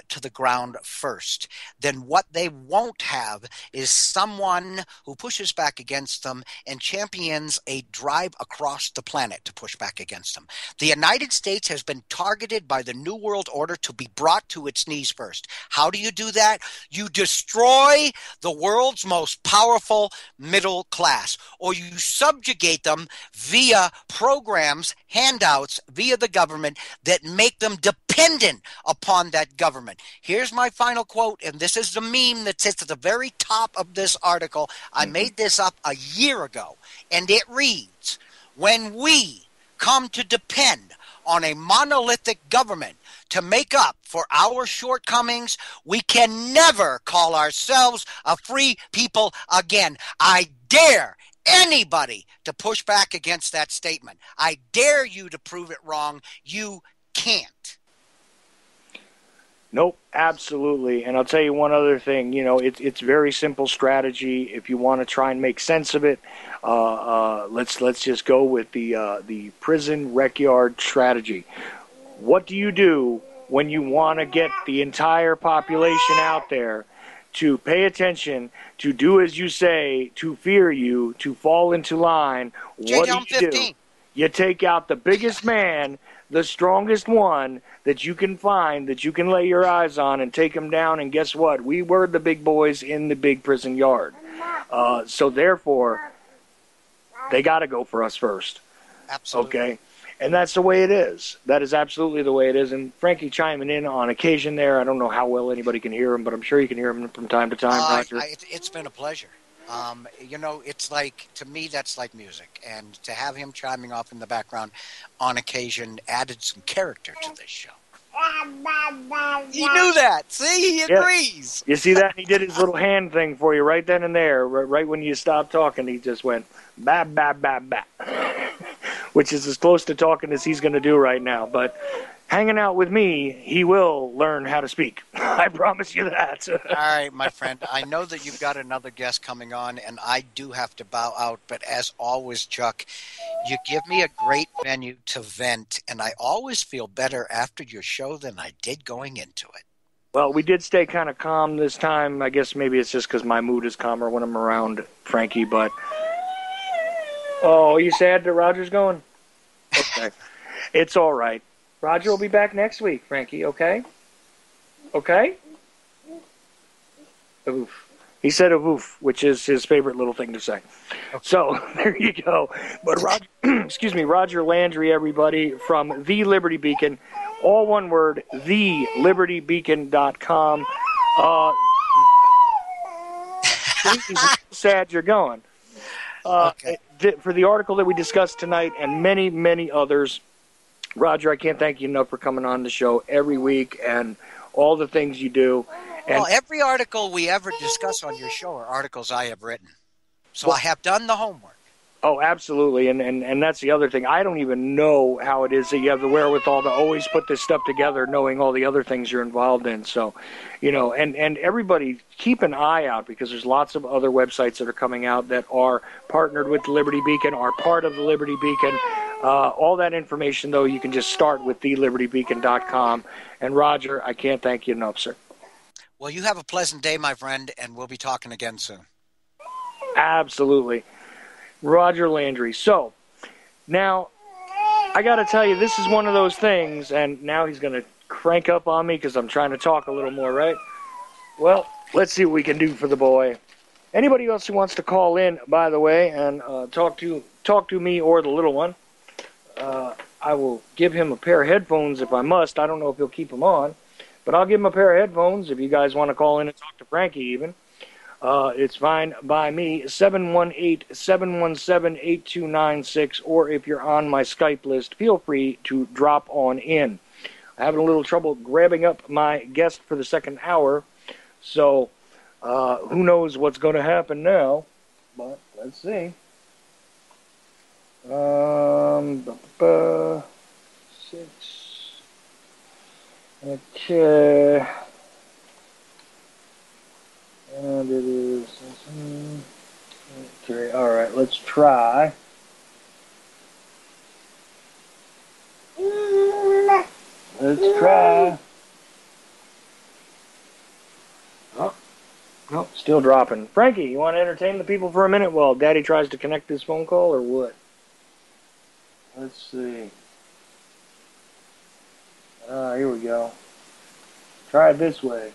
S2: to the ground first, then what they won't have is someone who pushes back against them and champions a drive across the planet to push back against them. The United States has been targeted by the New World Order to be brought to its knees first. How do you do that? You destroy the world's most powerful middle class, or you subjugate them via programs, handouts, via the government that make them dependent upon that government. Here's my final quote, and this is the meme that sits at the very top of this article. I made this up a year ago, and it reads, "When we come to depend on a monolithic government to make up for our shortcomings, we can never call ourselves a free people again." I dare anybody to push back against that statement. I dare you to prove it wrong. You can't.
S1: Nope, absolutely. And I'll tell you one other thing. You know, it's very simple strategy. If you want to try and make sense of it, let's just go with the prison rec yard strategy. What do you do when you want to get the entire population out there to pay attention, to do as you say, to fear you, to fall into line? What do you do? You take out the biggest man, the strongest one that you can find, that you can lay your eyes on, and take him down. And guess what? We were the big boys in the big prison yard. So therefore, they got to go for us first.
S2: Absolutely.
S1: Okay? And that's the way it is. That is absolutely the way it is. And Frankie chiming in on occasion there. I don't know how well anybody can hear him, but I'm sure you can hear him from time to time, Roger.
S2: It's been a pleasure. You know, it's like, to me, that's like music. And to have him chiming off in the background on occasion added some character to this show. He knew that. See, he agrees.
S1: You see that? He did his little hand thing for you right then and there. Right when you stopped talking, he just went, bap, bap, bap, bap. Which is as close to talking as he's going to do right now. But hanging out with me, he will learn how to speak. I promise you that.
S2: All right, my friend. I know that you've got another guest coming on, and I do have to bow out. But as always, Chuck, you give me a great venue to vent, and I always feel better after your show than I did going into it.
S1: Well, we did stay kind of calm this time. I guess maybe it's just because my mood is calmer when I'm around Frankie. But, oh, are you sad that Roger's going? Okay. It's all right. Roger will be back next week, Frankie, okay? Okay? Oof. He said oof, which is his favorite little thing to say. Okay. So, there you go. But Roger, excuse me, Roger Landry, everybody, from The Liberty Beacon, all one word, thelibertybeacon.com. Sad you're going.
S2: Okay.
S1: For the article that we discussed tonight and many, many others, Roger, I can't thank you enough for coming on the show every week and all the things you do. And,
S2: well, every article we ever discuss on your show are articles I have written. So well, I have done the homework.
S1: Oh, absolutely. And that's the other thing. I don't even know how it is that you have the wherewithal to always put this stuff together, knowing all the other things you're involved in. So, you know, and everybody keep an eye out, because there's lots of other websites that are coming out that are partnered with the Liberty Beacon, are part of the Liberty Beacon. All that information, though, you can just start with thelibertybeacon.com. And, Roger, I can't thank you enough, sir.
S2: Well, you have a pleasant day, my friend, and we'll be talking again soon.
S1: Absolutely. Roger Landry. So, now, I got to tell you, this is one of those things, and now he's going to crank up on me because I'm trying to talk a little more, right? Well, let's see what we can do for the boy. Anybody else who wants to call in, by the way, and talk to me or the little one, I will give him a pair of headphones if I must. I don't know if he'll keep them on, but I'll give him a pair of headphones if you guys want to call in and talk to Frankie even. It's fine by me, 718-717-8296, or if you're on my Skype list, feel free to drop on in. I'm having a little trouble grabbing up my guest for the second hour, so who knows what's going to happen now, but let's see. Six. Okay. And it is. Okay, alright, let's try. Let's try. Oh, nope, still dropping. Frankie, you want to entertain the people for a minute while Daddy tries to connect this phone call, or what? Let's see. Here we go. Try it this way.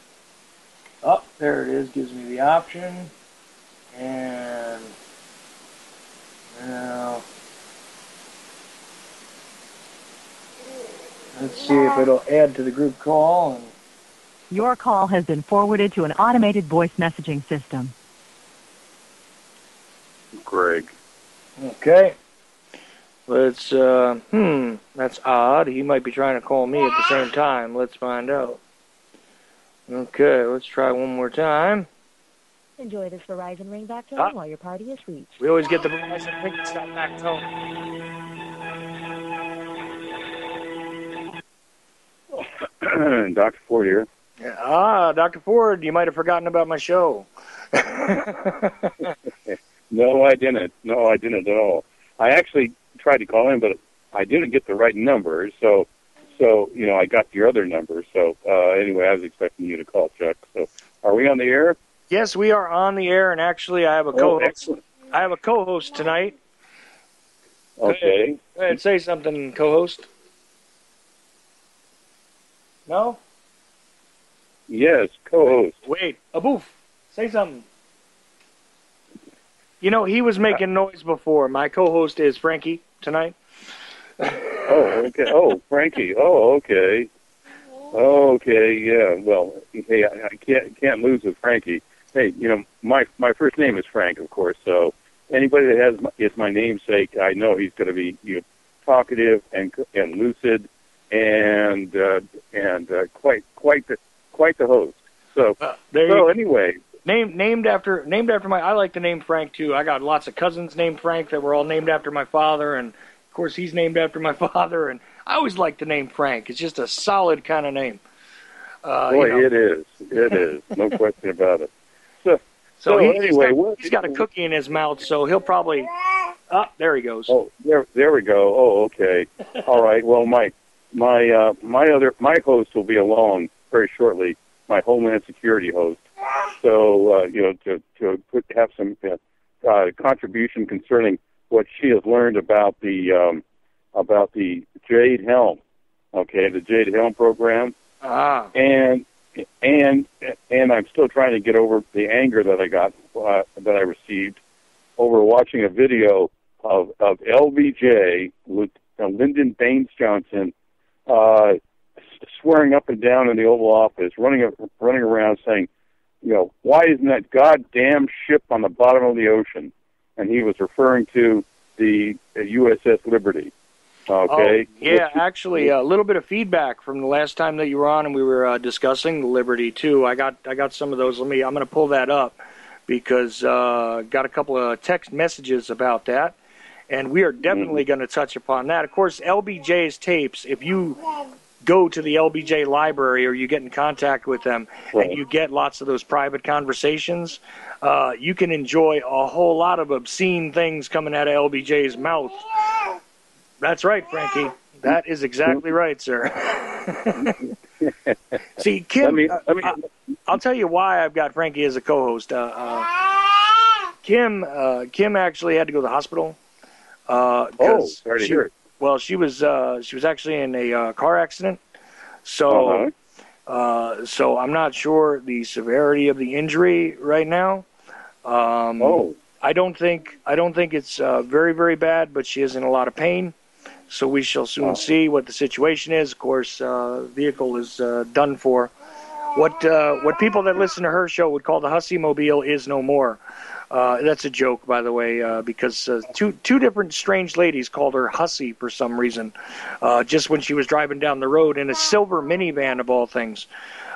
S1: Oh, there it is. Gives me the option. And now let's see if it'll add to the group call. And
S3: your call has been forwarded to an automated voice messaging system.
S4: Greg.
S1: Okay. Let's, that's odd. He might be trying to call me at the same time. Let's find out. Okay, let's try one more time.
S3: Enjoy this Verizon ringback tone while your party is reached.
S1: We always get the Verizon ringback tone.
S4: Dr. Ford here.
S1: Dr. Ford, you might have forgotten about my show.
S4: No, I didn't. No, I didn't at all. I actually tried to call in, but I didn't get the right number. So I got your other number. So anyway, I was expecting you to call, Chuck. So are we on the air?
S1: Yes, we are on the air, and actually, I have a co-host. I have a co-host tonight.
S4: Okay.
S1: Go ahead, say something, co-host. No?
S4: Yes, co-host.
S1: Wait, Aboof, say something. You know, he was making noise before. My co-host is Frankie tonight.
S4: Oh, okay. Oh, Frankie. Oh, okay. Okay, yeah. Well, hey, I can't lose with Frankie. Hey, my first name is Frank, of course. So anybody that is my namesake, I know he's going to be talkative and lucid and quite the host. So anyway,
S1: named after my. I like the name Frank too. I got lots of cousins named Frank that were all named after my father, and of course he's named after my father. And I always like the name Frank. It's just a solid kind of name.
S4: It is. It is. No question about it. So anyway,
S1: he's got a cookie in his mouth, so he'll probably. There he goes.
S4: Oh, there we go. Oh, okay. All right. Well, my host will be along very shortly. My Homeland Security host. So to have some contribution concerning what she has learned about the Jade Helm. Okay, the Jade Helm program. And I'm still trying to get over the anger that I got that I received over watching a video of LBJ with Lyndon Baines Johnson swearing up and down in the Oval Office, running around saying, why isn't that goddamn ship on the bottom of the ocean? And he was referring to the USS Liberty. Okay.
S1: Oh, yeah, actually, a little bit of feedback from the last time that you were on, and we were discussing the Liberty too. I got some of those. I'm going to pull that up because got a couple of text messages about that, and we are definitely going to touch upon that. Of course, LBJ's tapes. If you go to the LBJ library or you get in contact with them, and you get lots of those private conversations, you can enjoy a whole lot of obscene things coming out of LBJ's mouth. That's right, Frankie. That is exactly right, sir. See, Kim, I'll tell you why I've got Frankie as a co-host. Kim actually had to go to the hospital.
S4: Sorry to hear it.
S1: Well, she was actually in a car accident. So, so I'm not sure the severity of the injury right now. I don't think it's very, very bad, but she is in a lot of pain. So we shall soon see what the situation is. Of course, vehicle is done for. What people that listen to her show would call the Hussy Mobile is no more. That's a joke, by the way, because two different strange ladies called her Hussy for some reason, just when she was driving down the road in a silver minivan of all things.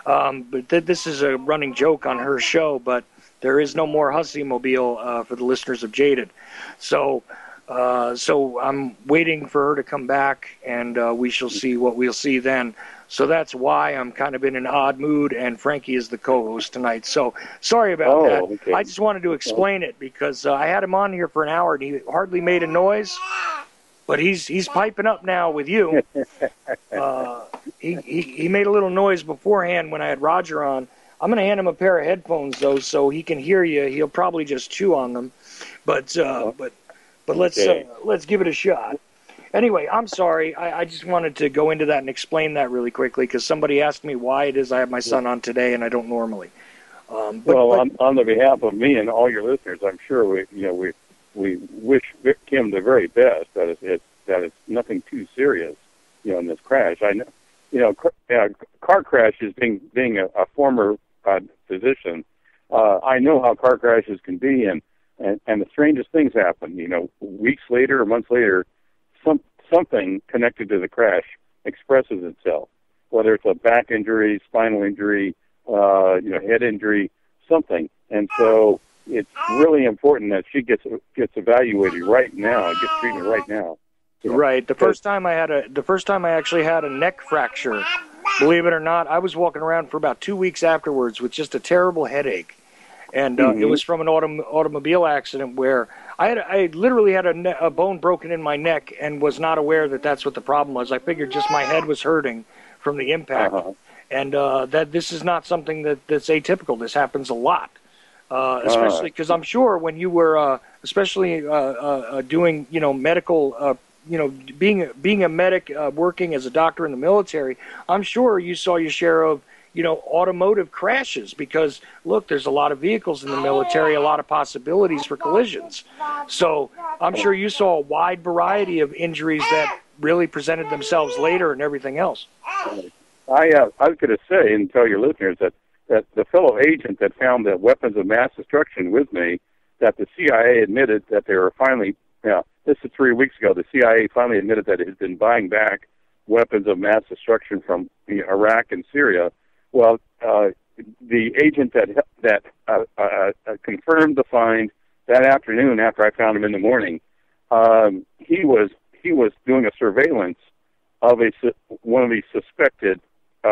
S1: But this is a running joke on her show, but there is no more Hussy Mobile for the listeners of Jaded. So So I'm waiting for her to come back, and we shall see what we'll see then. So that's why I'm kind of in an odd mood, and Frankie is the co-host tonight. So sorry about that.
S4: Okay.
S1: I just wanted to explain it because I had him on here for an hour, and he hardly made a noise. But he's piping up now with you. He made a little noise beforehand when I had Roger on. I'm going to hand him a pair of headphones, though, so he can hear you. He'll probably just chew on them. But let's give it a shot. Anyway, I'm sorry. I just wanted to go into that and explain that really quickly because somebody asked me why it is I have my son on today and I don't normally.
S4: On the behalf of me and all your listeners, I'm sure we wish Kim the very best. That it's nothing too serious, in this crash. I know, car crashes. Being a former physician, I know how car crashes can be, and the strangest things happen. Weeks later or months later, something connected to the crash expresses itself, whether it's a back injury, spinal injury, head injury, something. And so it's really important that she gets evaluated right now, gets treatment right now.
S1: Right. The first time I actually had a neck fracture, believe it or not, I was walking around for about 2 weeks afterwards with just a terrible headache. And it was from an automobile accident where I literally had a bone broken in my neck and was not aware that that's what the problem was. I figured just my head was hurting from the impact. And that this is not something that's atypical. This happens a lot, especially because I'm sure when you were especially doing medical, being a medic, working as a doctor in the military, I'm sure you saw your share of automotive crashes because, look, there's a lot of vehicles in the military, a lot of possibilities for collisions. So I'm sure you saw a wide variety of injuries that really presented themselves later and everything else.
S4: I was going to say and tell your listeners that the fellow agent that found the weapons of mass destruction with me, that the CIA admitted that they were finally, this is 3 weeks ago, the CIA finally admitted that it had been buying back weapons of mass destruction from Iraq and Syria. Well, the agent that confirmed the find that afternoon after I found him in the morning, he was doing a surveillance of one of the suspected. He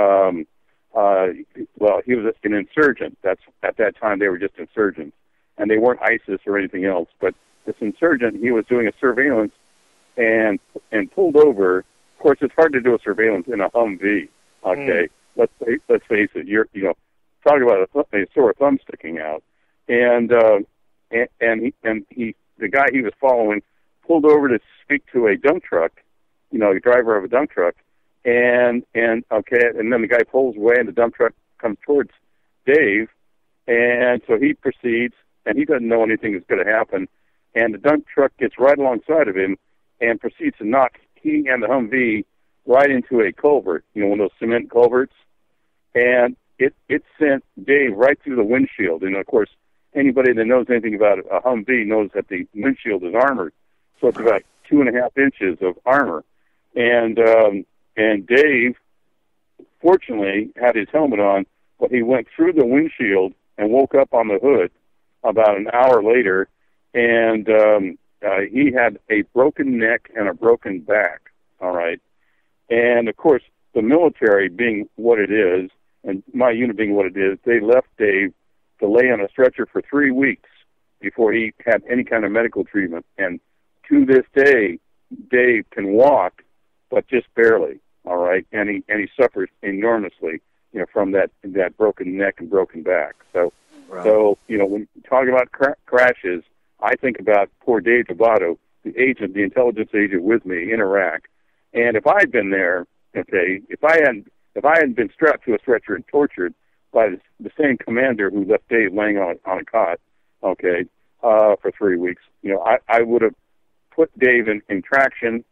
S4: was an insurgent. That's at that time they were just insurgents, and they weren't ISIS or anything else. But this insurgent, he was doing a surveillance and pulled over. Of course, it's hard to do a surveillance in a Humvee. Okay. Let's face it. You're talking about a sore thumb sticking out, and the guy he was following pulled over to speak to a dump truck, the driver of a dump truck, and then the guy pulls away and the dump truck comes towards Dave, and so he proceeds, and he doesn't know anything is going to happen, and the dump truck gets right alongside of him and proceeds to knock he and the Humvee right into a culvert, one of those cement culverts. And it sent Dave right through the windshield. And, of course, anybody that knows anything about a Humvee knows that the windshield is armored. So it's about 2.5 inches of armor. And Dave, fortunately, had his helmet on, but he went through the windshield and woke up on the hood about an hour later. And he had a broken neck and a broken back, all right? And, of course, the military being what it is, and my unit being what it is, they left Dave to lay on a stretcher for 3 weeks before he had any kind of medical treatment. And to this day, Dave can walk, but just barely, all right? And he suffers enormously, from that broken neck and broken back. So, when you talk about crashes, I think about poor Dave Tabato, the intelligence agent with me in Iraq. And if I had been there, if I hadn't been strapped to a stretcher and tortured by the same commander who left Dave laying on a cot, for 3 weeks, I would have put Dave in traction,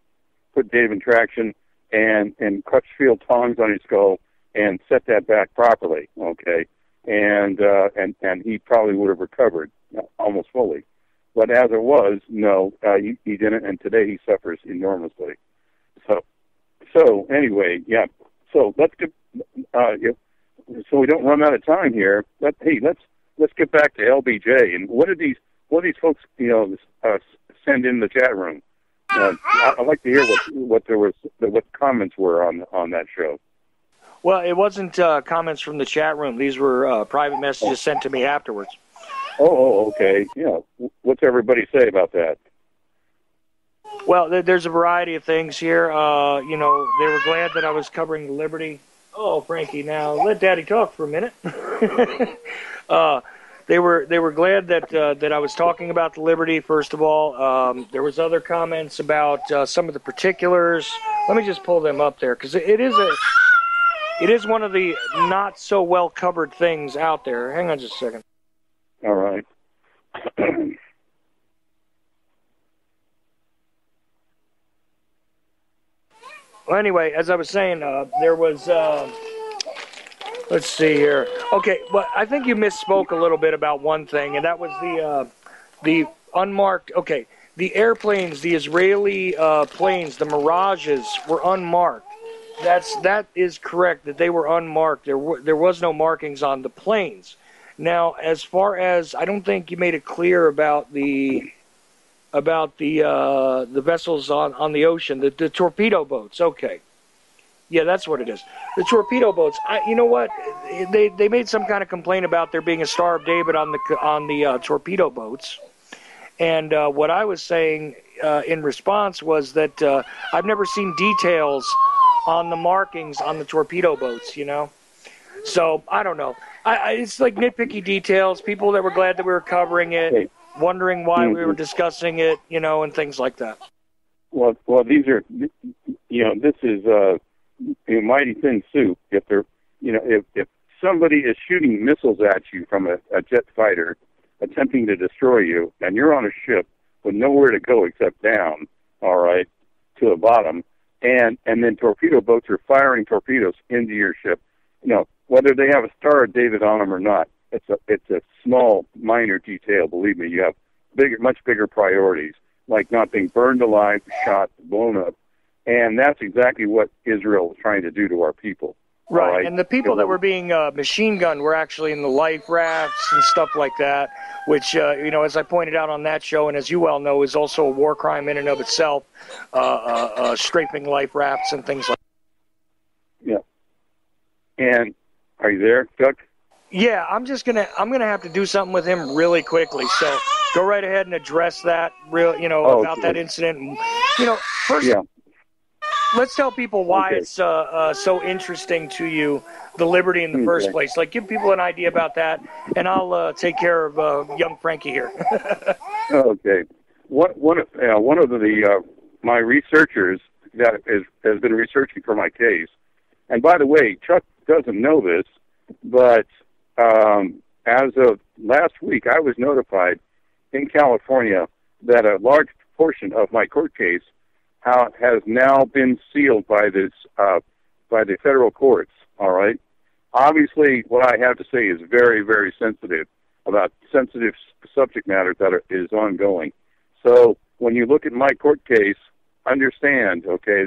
S4: and Crutchfield tongs on his skull and set that back properly, and he probably would have recovered almost fully. But as it was, no, he didn't, and today he suffers enormously. So anyway, yeah. So let's get so we don't run out of time here. Let's get back to LBJ and what are these folks send in the chat room. I'd like to hear what the comments were on that show.
S1: Well, it wasn't comments from the chat room. These were private messages sent to me afterwards.
S4: Oh, okay. Yeah. What's everybody say about that?
S1: Well, there's a variety of things here. You know, they were glad that I was covering the Liberty. Oh, Frankie, now let Daddy talk for a minute. They were glad that I was talking about the Liberty. First of all, there was other comments about some of the particulars. Let me just pull them up there because it is one of the not so well covered things out there. Hang on just a second.
S4: All right.
S1: Well, anyway, as I was saying, there was. Let's see here. Okay, well, I think you misspoke a little bit about one thing, and that was the unmarked. Okay, the airplanes, the Israeli planes, the Mirages were unmarked. That is correct. That they were unmarked. There was no markings on the planes. Now, as far as I don't think you made it clear about the vessels on the ocean, the torpedo boats. Okay, yeah, that's what it is. The torpedo boats. You know what? They made some kind of complaint about there being a Star of David on the torpedo boats, and what I was saying in response was that I've never seen details on the markings on the torpedo boats. You know, so I don't know. It's like nitpicky details. People that were glad that we were covering it, wondering why we were discussing it, you know, and things like that.
S4: Well, these are, you know, this is a mighty thin soup. If they're, you know, if somebody is shooting missiles at you from a jet fighter, attempting to destroy you, and you're on a ship with nowhere to go except down, all right, to the bottom, and then torpedo boats are firing torpedoes into your ship, you know, whether they have a Star of David on them or not, it's a small, minor detail. Believe me, you have much bigger priorities, like not being burned alive, shot, blown up, and that's exactly what Israel was trying to do to our people.
S1: Right, and the people that were being machine gunned were actually in the life rafts and stuff like that, which, you know, as I pointed out on that show, and as you well know, is also a war crime in and of itself, strafing life rafts and things like that.
S4: Yeah. And are you there, Chuck?
S1: Yeah, I'm gonna have to do something with him really quickly. So go right ahead and address that about that incident. And, you know, first, let's tell people why it's so interesting to you, the Liberty in the first place. Like, give people an idea about that, and I'll take care of young Frankie here.
S4: Okay. One of my researchers that has been researching for my case, and by the way, Chuck doesn't know this, but as of last week, I was notified in California that a large portion of my court case has now been sealed by the federal courts. All right. Obviously, what I have to say is very, very sensitive about sensitive subject matter that is ongoing. So when you look at my court case, understand, okay,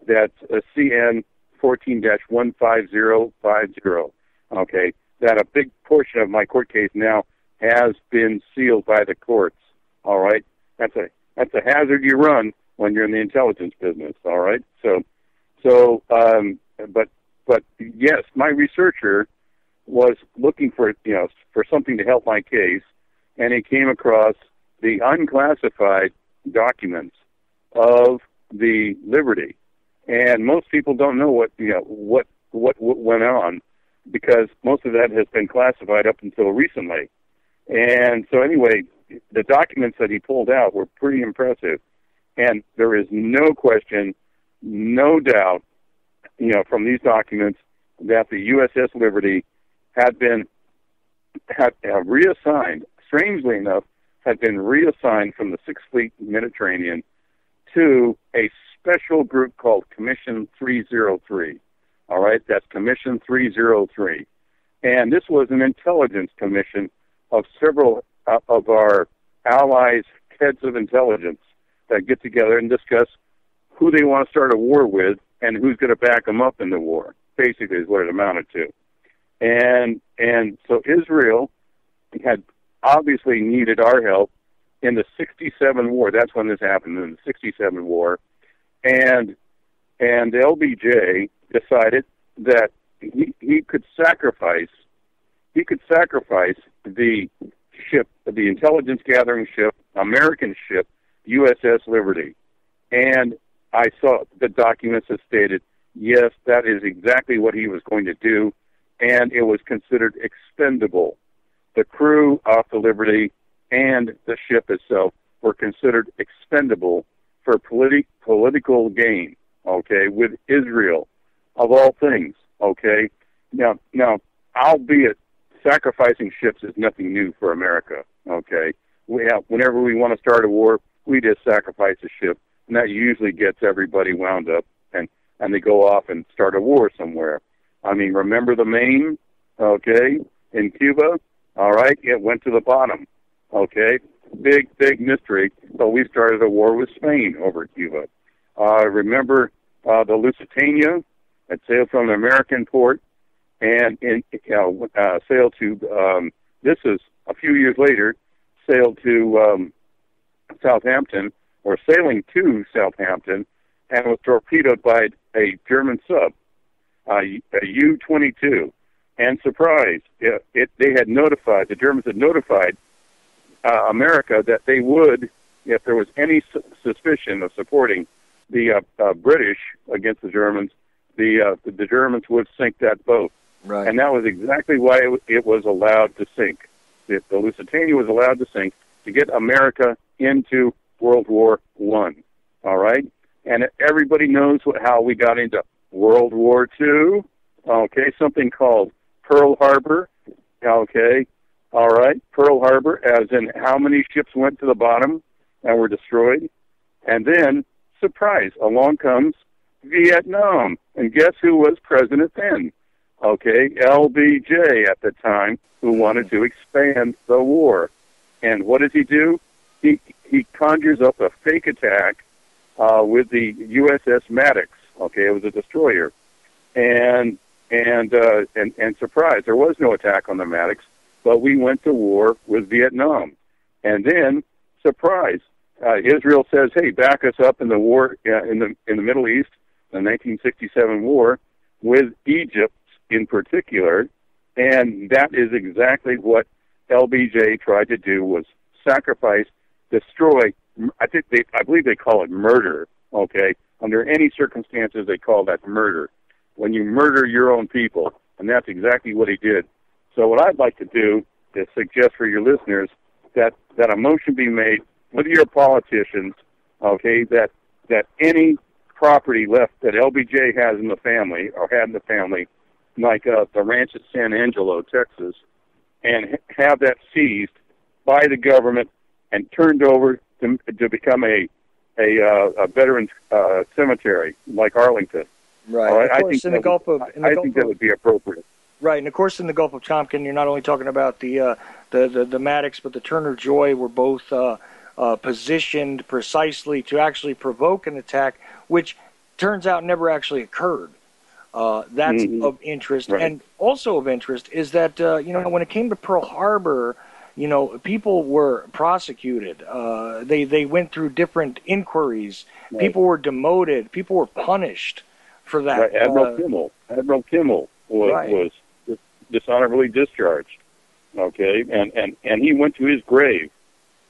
S4: that's a CN 14-15050. Okay, that a big portion of my court case now has been sealed by the courts. All right, that's a hazard you run when you're in the intelligence business. All right, but yes, my researcher was looking for something to help my case, and he came across the unclassified documents of the Liberty, and most people don't know what went on, because most of that has been classified up until recently. And so anyway, the documents that he pulled out were pretty impressive. And there is no question, no doubt, from these documents that the USS Liberty had reassigned, strangely enough, had been reassigned from the Sixth Fleet Mediterranean to a special group called Commission 303. All right, that's Commission 303. And this was an intelligence commission of several of our allies' heads of intelligence that get together and discuss who they want to start a war with and who's going to back them up in the war, basically is what it amounted to. And so Israel had obviously needed our help in the '67 war. That's when this happened, in the '67 war, and LBJ decided that he could sacrifice the ship, the intelligence gathering ship, American ship, USS Liberty. And I saw the documents that stated, yes, that is exactly what he was going to do, and it was considered expendable. The crew off the Liberty and the ship itself were considered expendable for political gain, okay, with Israel, of all things, okay? Now, albeit sacrificing ships is nothing new for America, okay? Whenever we want to start a war, we just sacrifice a ship, and that usually gets everybody wound up, and they go off and start a war somewhere. I mean, remember the Maine, okay, in Cuba? All right, it went to the bottom, okay? Big mystery, but we started a war with Spain over Cuba. Remember the Lusitania? It sailed from an American port and sailed to, this is a few years later, sailed to Southampton, or sailing to Southampton, and was torpedoed by a German sub, a U-22. And surprise, the Germans had notified America that they would, if there was any suspicion of supporting the British against the Germans, the Germans would sink that boat.
S1: Right.
S4: And that was exactly why it was allowed to sink. The Lusitania was allowed to sink to get America into World War I. All right? And everybody knows how we got into World War II. Okay, something called Pearl Harbor. Okay, all right, Pearl Harbor, as in how many ships went to the bottom and were destroyed. And then, surprise, along comes Vietnam. And guess who was president then? Okay, LBJ at the time, who wanted to expand the war. And what does he do? He conjures up a fake attack with the USS Maddox. Okay, it was a destroyer. And surprise, there was no attack on the Maddox, but we went to war with Vietnam. And then, surprise, Israel says, "Hey, back us up in the war in the Middle East, the 1967 war, with Egypt in particular." And that is exactly what LBJ tried to do: was sacrifice, destroy. I believe they call it murder. Okay, under any circumstances, they call that murder. When you murder your own people, and that's exactly what he did. So what I'd like to do is suggest for your listeners that a motion be made with your politicians, okay, that any property left that LBJ has in the family, or had in the family, like the ranch at San Angelo, Texas, and have that seized by the government and turned over to become a veterans cemetery like Arlington.
S1: Right. Of course,
S4: I think that would be appropriate.
S1: Right, and of course, in the Gulf of Tonkin, you're not only talking about the Maddox, but the Turner Joy were both positioned precisely to actually provoke an attack, which turns out never actually occurred. That's of interest,
S4: right.
S1: And also of interest is that when it came to Pearl Harbor, people were prosecuted. They went through different inquiries. Right. People were demoted. People were punished for that.
S4: Right. Admiral Kimmel was dishonorably discharged. Okay, and he went to his grave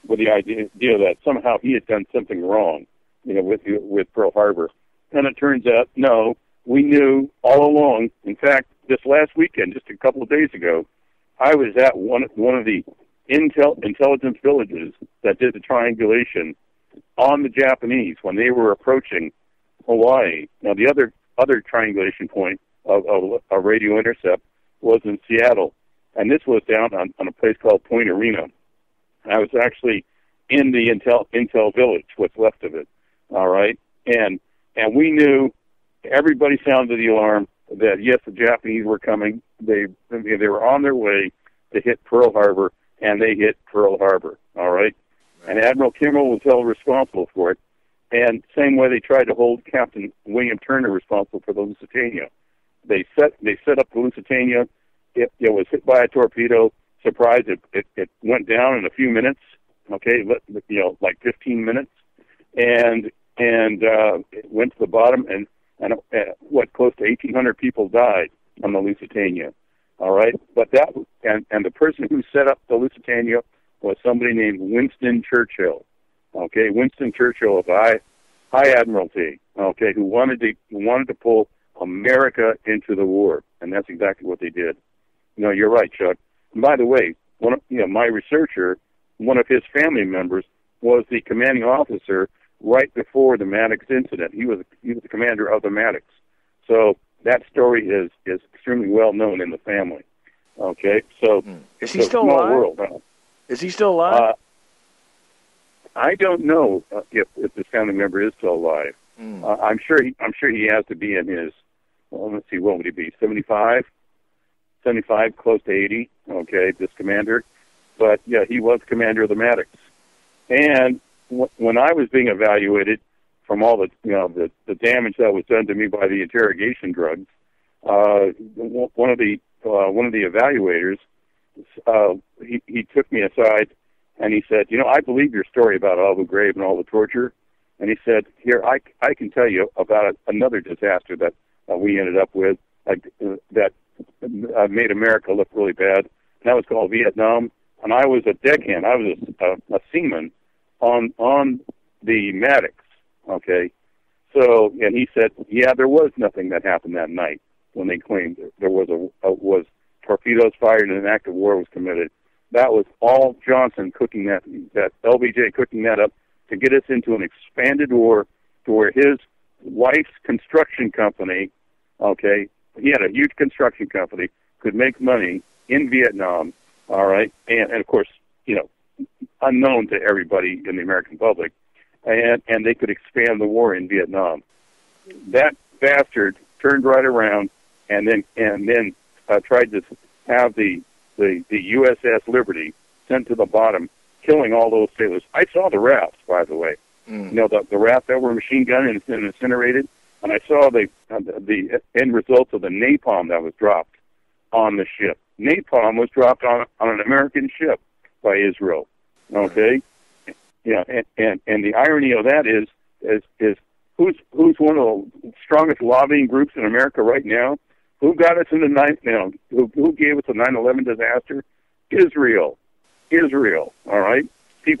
S4: with the idea that somehow he had done something wrong, with Pearl Harbor. And it turns out, no, we knew all along. In fact, this last weekend, just a couple of days ago, I was at one of the intelligence villages that did the triangulation on the Japanese when they were approaching Hawaii. Now, the other triangulation point of a radio intercept was in Seattle, and this was down on a place called Point Arena. I was actually in the intel village, what's left of it. All right, and we knew, everybody sounded the alarm that yes, the Japanese were coming. They were on their way to hit Pearl Harbor, and they hit Pearl Harbor. All right, and Admiral Kimmel was held responsible for it. And same way they tried to hold Captain William Turner responsible for the Lusitania. They set up the Lusitania. It was hit by a torpedo. Surprise! It went down in a few minutes. okay, like 15 minutes, and went to the bottom, and close to 1,800 people died on the Lusitania. All right, but and the person who set up the Lusitania was somebody named Winston Churchill. Okay, Winston Churchill of the High Admiralty. Okay, who wanted to pull America into the war, and that's exactly what they did. You're right, Chuck. And by the way, my researcher, one of his family members, was the commanding officer right before the Maddox incident. He was the commander of the Maddox. So that story is extremely well known in the family. Okay, so
S1: is he still alive?
S4: World, huh?
S1: Is he still alive?
S4: I don't know if this family member is still alive. I'm sure he has to be in his. Well, let's see, what would he be? 75, close to 80. Okay, this commander, but yeah, he was commander of the Maddox. And when I was being evaluated from all the the damage that was done to me by the interrogation drugs, one of the evaluators, he took me aside and he said, I believe your story about Abu Ghraib and all the torture. And he said, here, I can tell you about another disaster that we ended up with, that made America look really bad. And that was called Vietnam. And I was a deckhand. I was a seaman on the Maddox. Okay. So, and he said, yeah, there was nothing that happened that night when they claimed there was torpedoes fired and an act of war was committed. That was all Johnson cooking that LBJ cooking that up to get us into an expanded war to where his wife's construction company, okay, he had a huge construction company, could make money in Vietnam, all right, and of course, unknown to everybody in the American public, and they could expand the war in Vietnam. That bastard turned right around and then tried to have the USS Liberty sent to the bottom, killing all those sailors. I saw the rafts, by the way. The rafts that were machine gunned and incinerated, and I saw the end results of the napalm that was dropped on the ship. Napalm was dropped on an American ship by Israel. Okay, and the irony of that is who's one of the strongest lobbying groups in America right now? Who got us in the who gave us the 9/11 disaster? Israel. All right. I've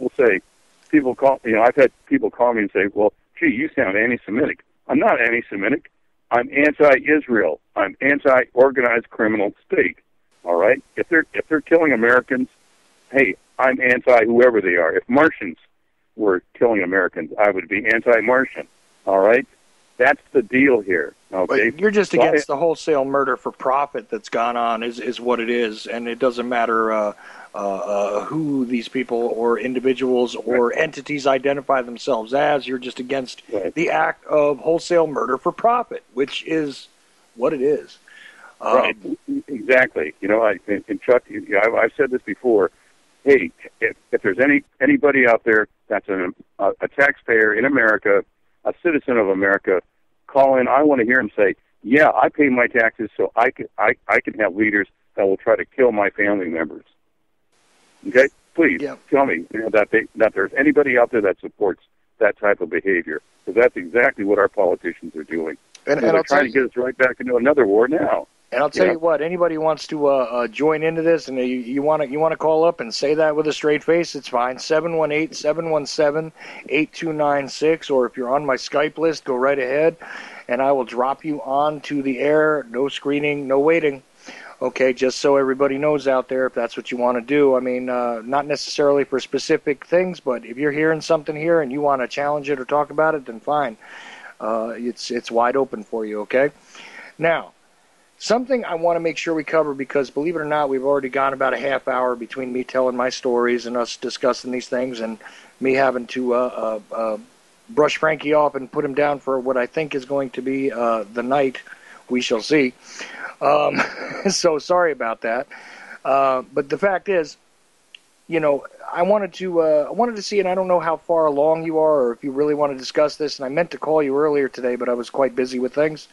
S4: had people call me and say, "Well, gee, you sound anti-Semitic." I'm not anti-Semitic. I'm anti-Israel. I'm anti-organized criminal state. All right. If they're killing Americans, hey, I'm anti whoever they are. If Martians were killing Americans, I would be anti-Martian. All right. That's the deal here. Okay,
S1: but you're just against the wholesale murder for profit that's gone on, is what it is, and it doesn't matter who these people or individuals or entities identify themselves as. You're just against the act of wholesale murder for profit, which is what it is.
S4: Right, exactly. And Chuck, I've said this before. Hey, if there's anybody out there that's a taxpayer in America, a citizen of America, call in. I want to hear him say, "Yeah, I pay my taxes, so I can have leaders that will try to kill my family members." Okay, please tell me that there's anybody out there that supports that type of behavior, because that's exactly what our politicians are doing. And they're trying to get us right back into another war now.
S1: And I'll tell you what, anybody who wants to join into this, and you want to call up and say that with a straight face, it's fine. 718-717-8296, or if you're on my Skype list, go right ahead, and I will drop you onto the air. No screening, no waiting. Okay, just so everybody knows out there, if that's what you want to do. I mean, not necessarily for specific things, but if you're hearing something here and you want to challenge it or talk about it, then fine. It's wide open for you, okay? Now, something I want to make sure we cover, because believe it or not, we've already gone about a half hour between me telling my stories and us discussing these things and me having to brush Frankie off and put him down for what I think is going to be the night. We shall see. So sorry about that. But the fact is, I wanted to see, and I don't know how far along you are or if you really want to discuss this, and I meant to call you earlier today, but I was quite busy with things.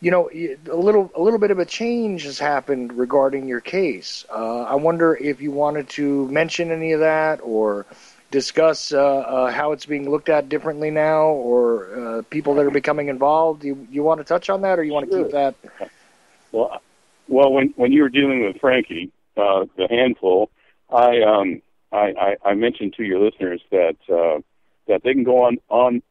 S1: a little bit of a change has happened regarding your case. I wonder if you wanted to mention any of that or discuss how it's being looked at differently now, or people that are becoming involved. You want to touch on that, or you want to keep that?
S4: Well, when you were dealing with Frankie, the handful, I mentioned to your listeners that they can go on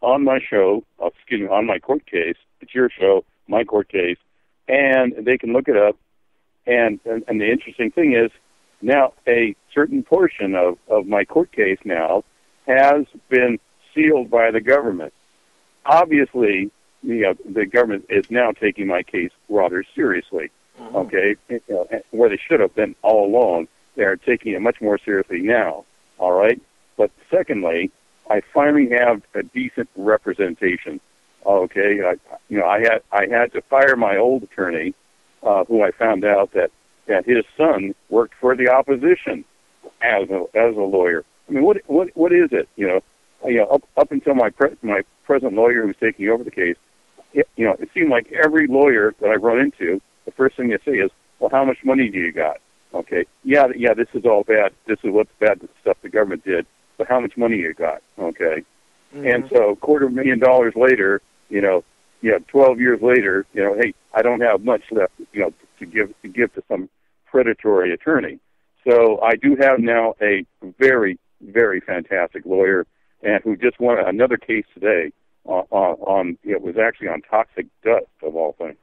S4: my show, on my court case. It's your show, my court case, and they can look it up. And the interesting thing is, now a certain portion of my court case now has been sealed by the government. Obviously, the government is now taking my case rather seriously. Okay, where they should have been all along, they are taking it much more seriously now. All right, but secondly, I finally have a decent representation. Okay, I had to fire my old attorney, who I found out that his son worked for the opposition as a lawyer. I mean, what is it? Up until my present lawyer who's taking over the case, it seemed like every lawyer that I run into, the first thing they say is, "Well, how much money do you got?" Okay, yeah, this is all bad. This is what's bad, the stuff the government did. But how much money you got? Okay, and so $250,000 later, 12 years later, hey, I don't have much left, to give to some predatory attorney. So I do have now a very, very fantastic lawyer, and who just won another case today on it was actually on toxic dust of all things.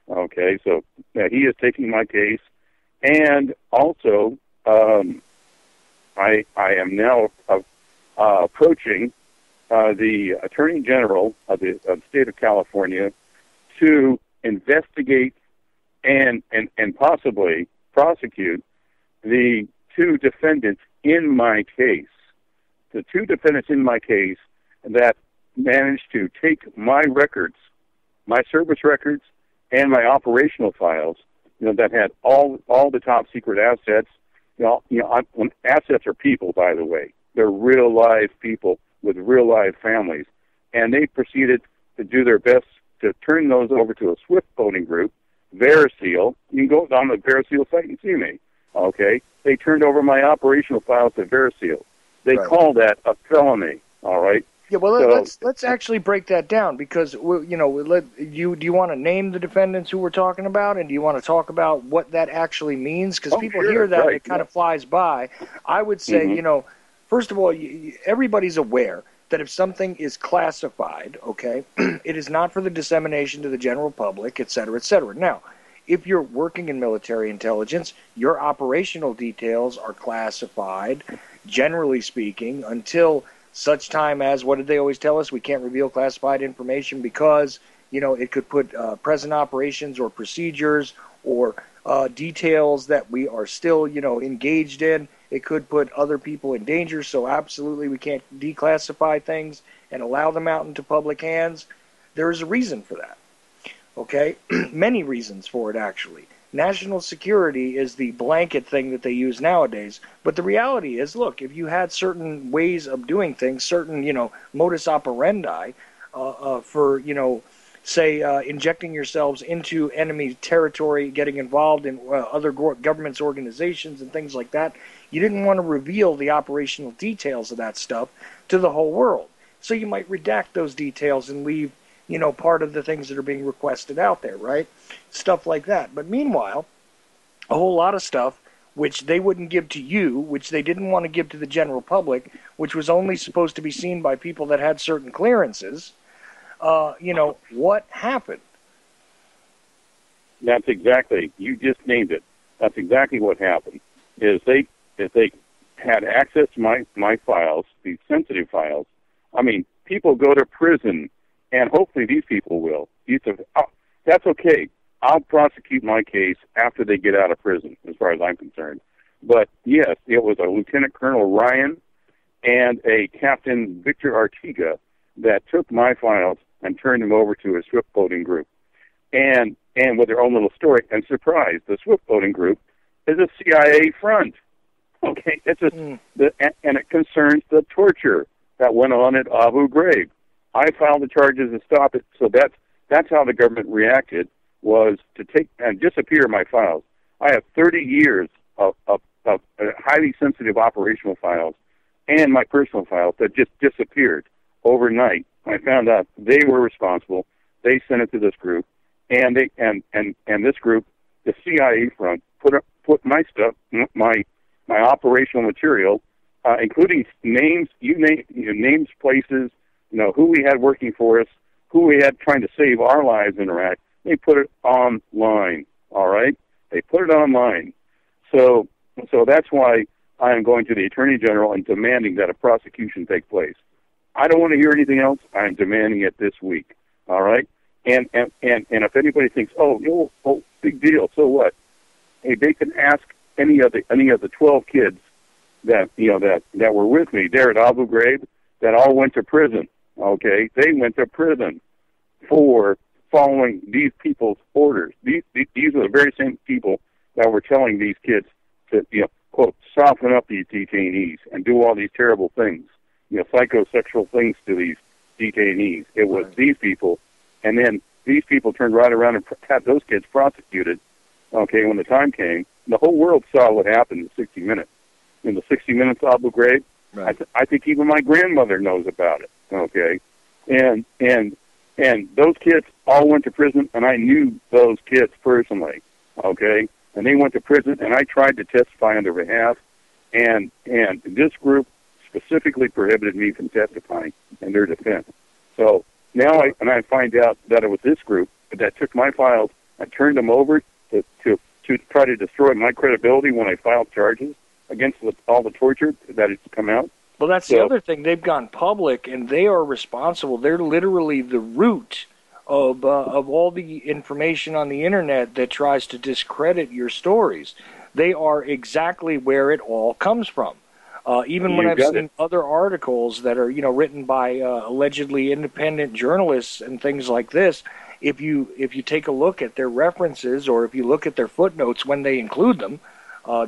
S4: Okay, so he is taking my case, and also I am now approaching the Attorney General of the state of California to investigate and possibly prosecute the two defendants in my case. The two defendants in my case that managed to take my records, my service records, and my operational files, that had all the top secret assets. When assets are people, by the way. They're real live people with real live families. And they proceeded to do their best to turn those over to a SWIFT voting group, Veriseal. You can go on the Veriseal site and see me. Okay? They turned over my operational files to Veriseal. They call that a felony. All right?
S1: Yeah, well, let's actually break that down, because do you want to name the defendants who we're talking about, and do you want to talk about what that actually means? Because people hear that and it kind of flies by. I would say, first of all, everybody's aware that if something is classified, okay, it is not for the dissemination to the general public, et cetera, et cetera. Now, if you're working in military intelligence, your operational details are classified, generally speaking, until such time as, what did they always tell us? We can't reveal classified information because, it could put present operations or procedures or details that we are still, engaged in. It could put other people in danger, so absolutely we can't declassify things and allow them out into public hands. There is a reason for that, okay? Many reasons for it, actually. National security is the blanket thing that they use nowadays. But the reality is, look, if you had certain ways of doing things, certain, modus operandi for, say, injecting yourselves into enemy territory, getting involved in other governments, organizations, and things like that, you didn't want to reveal the operational details of that stuff to the whole world. So you might redact those details and leave, part of the things that are being requested out there, right? Stuff like that. But meanwhile, a whole lot of stuff which they wouldn't give to you, which they didn't want to give to the general public, which was only supposed to be seen by people that had certain clearances, what happened?
S4: That's exactly, you just named it. That's exactly what happened. Is they had access to my files, these sensitive files. I mean, people go to prison, and hopefully these people will. That's okay. I'll prosecute my case after they get out of prison, as far as I'm concerned. But yes, it was a Lieutenant Colonel Ryan and a Captain Victor Artiga that took my files and turned them over to a SWIFT voting group. And with their own little story, and surprise, the SWIFT voting group is a CIA front. Okay, and it concerns the torture that went on at Abu Ghraib. I filed the charges to stop it, so that's that's how the government reacted, was to take and disappear my files. I have 30 years of highly sensitive operational files and my personal files that just disappeared overnight. I found out they were responsible. They sent it to this group, and this group, the CIA front, put my stuff, my operational material, including names, names, places, who we had working for us, who we had trying to save our lives in Iraq. They put it online. All right, they put it online. So that's why I am going to the Attorney General and demanding that a prosecution take place. I don't want to hear anything else. I am demanding it this week. All right, and if anybody thinks, oh, big deal, so what? Hey, they can ask any of the 12 kids that were with me there at Abu Ghraib that all went to prison. Okay, they went to prison for following these people's orders. These are the very same people that were telling these kids to quote soften up these detainees and do all these terrible things, psychosexual things to these detainees. It was these people, and then these people turned right around and had those kids prosecuted. Okay, when the time came, the whole world saw what happened in 60 Minutes. In the 60 Minutes Abu Ghraib, right. I think even my grandmother knows about it. Okay, and those kids all went to prison, and I knew those kids personally. Okay, and they went to prison, and I tried to testify on their behalf, and this group specifically prohibited me from testifying in their defense. So now I find out that it was this group that took my files and turned them over to try to destroy my credibility when I filed charges against all the torture that has come out.
S1: Well, that's the other thing. They've gone public, and they are responsible. They're literally the root of all the information on the internet that tries to discredit your stories. They are exactly where it all comes from. Even when I've seen other articles that are, written by allegedly independent journalists and things like this, if you take a look at their references or if you look at their footnotes when they include them,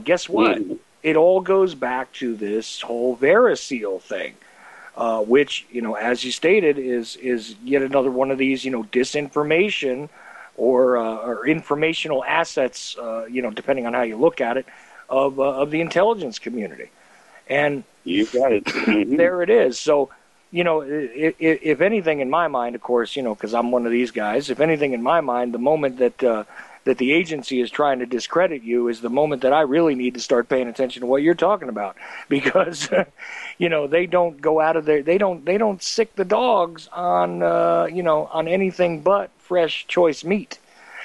S1: guess what? It all goes back to this whole Veriseal thing, which, as you stated, is yet another one of these, disinformation or informational assets, depending on how you look at it, of the intelligence community. And
S4: you got it.
S1: There it is. So, if anything in my mind, of course, because I'm one of these guys, if anything in my mind, the moment that the agency is trying to discredit you is the moment that I really need to start paying attention to what you're talking about, because, they don't go out of there. They don't sick the dogs on, on anything but fresh, choice meat.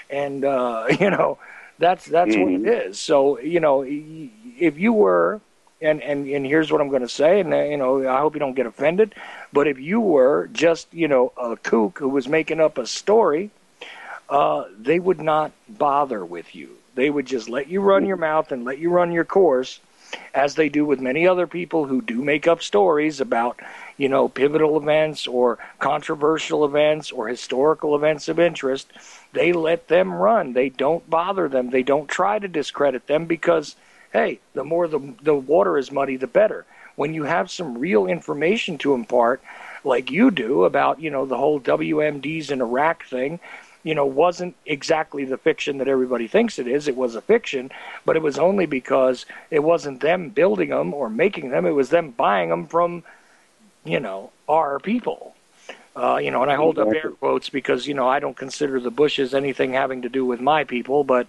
S1: And, that's what it is. So, if you were, and here's what I'm going to say, and I hope you don't get offended, but if you were just a kook who was making up a story, they would not bother with you. They would just let you run your mouth and let you run your course, as they do with many other people who do make up stories about pivotal events or controversial events or historical events of interest. They let them run. They don't bother them. They don't try to discredit them, because hey, the more the water is muddy, the better. When you have some real information to impart, like you do about, the whole WMDs in Iraq thing, wasn't exactly the fiction that everybody thinks it is. It was a fiction, but it was only because it wasn't them building them or making them. It was them buying them from, our people. And I hold up air quotes because, I don't consider the Bushes anything having to do with my people, but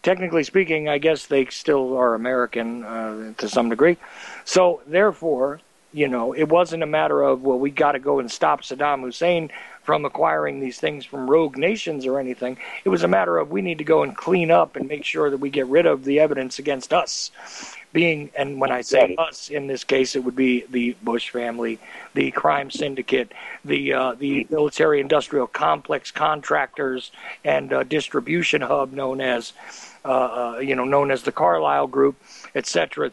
S1: technically speaking, I guess they still are American to some degree. So, therefore, it wasn't a matter of, well, we got to go and stop Saddam Hussein from acquiring these things from rogue nations or anything. It was a matter of, we need to go and clean up and make sure that we get rid of the evidence against us. And when I say us, in this case, it would be the Bush family, the crime syndicate, the military-industrial complex contractors and distribution hub known as the Carlyle Group, et cetera,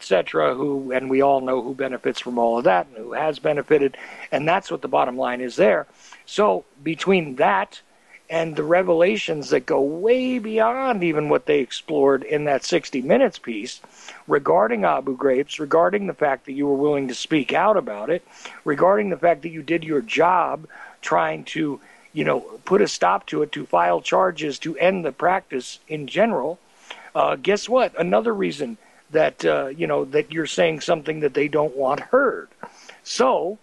S1: and we all know who benefits from all of that and who has benefited, and that's what the bottom line is there. So between that and the revelations that go way beyond even what they explored in that 60 Minutes piece regarding Abu Ghraib, regarding the fact that you were willing to speak out about it, regarding the fact that you did your job trying to put a stop to it, to file charges, to end the practice in general, guess what? Another reason that, that you're saying something that they don't want heard. So,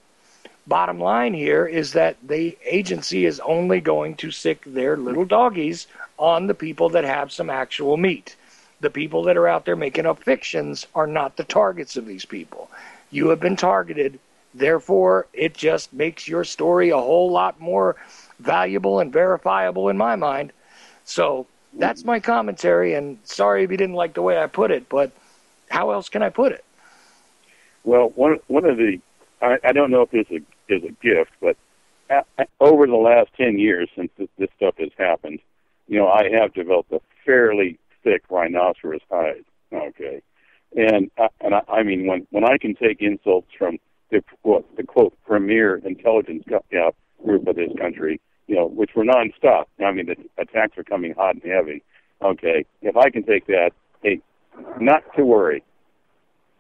S1: bottom line here is that the agency is only going to sick their little doggies on the people that have some actual meat. The people that are out there making up fictions are not the targets of these people. You have been targeted. Therefore, it just makes your story a whole lot more valuable and verifiable in my mind. So that's my commentary, and sorry if you didn't like the way I put it, but how else can I put it?
S4: Well, one of the, I don't know if this is a gift, but over the last 10 years since this stuff has happened, I have developed a fairly thick rhinoceros hide. Okay, and I mean when I can take insults from the quote premier intelligence group of this country, which were nonstop. I mean the attacks are coming hot and heavy. Okay, if I can take that, hey, not to worry,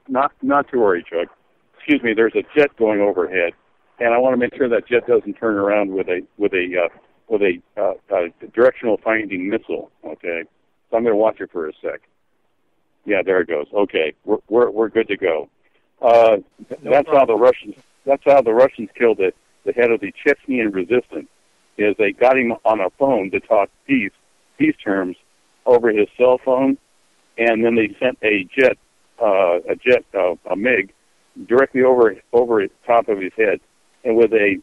S4: not to worry, Chuck. Excuse me. There's a jet going overhead, and I want to make sure that jet doesn't turn around with a directional finding missile. Okay, so I'm going to watch it for a sec. Yeah, there it goes. Okay, we're good to go. That's how the Russians killed the head of the Chechenian resistance. Is they got him on a phone to talk peace terms over his cell phone, and then they sent a MiG directly over the top of his head, and with an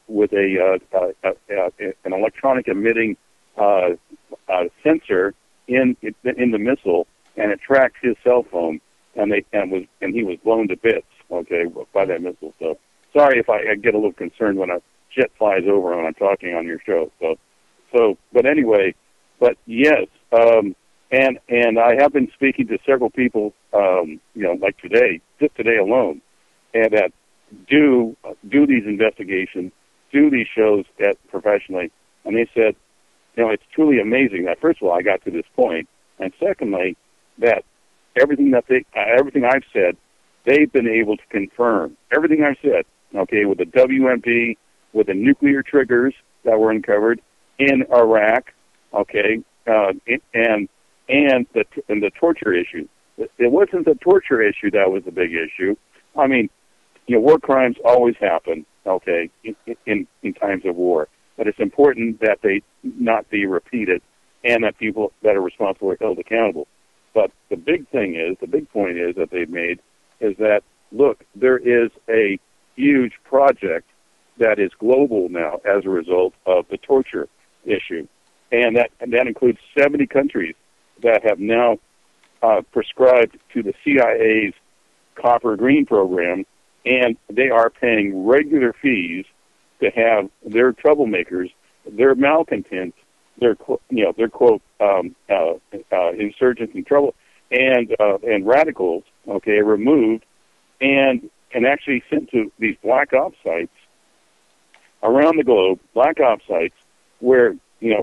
S4: electronic emitting sensor in the missile, and it tracked his cell phone, and he was blown to bits. Okay, by that missile. So sorry if I get a little concerned when a jet flies over when I'm talking on your show. But anyway, but yes, and I have been speaking to several people, like today, just today alone, and that do these investigations, do these shows professionally, and they said, it's truly amazing that first of all I got to this point, and secondly that everything I've said, they've been able to confirm everything I've said. Okay, with the WMP, with the nuclear triggers that were uncovered in Iraq, okay, and the torture issue. It wasn't the torture issue that was the big issue. I mean, war crimes always happen, okay, in times of war. But it's important that they not be repeated and that people that are responsible are held accountable. But the big point is that they've made is that, look, there is a huge project that is global now as a result of the torture issue. And that includes 70 countries that have now prescribed to the CIA's copper green program, and they are paying regular fees to have their troublemakers, their malcontents, their quote insurgents and trouble and radicals, okay, removed and actually sent to these black ops sites around the globe, black ops sites where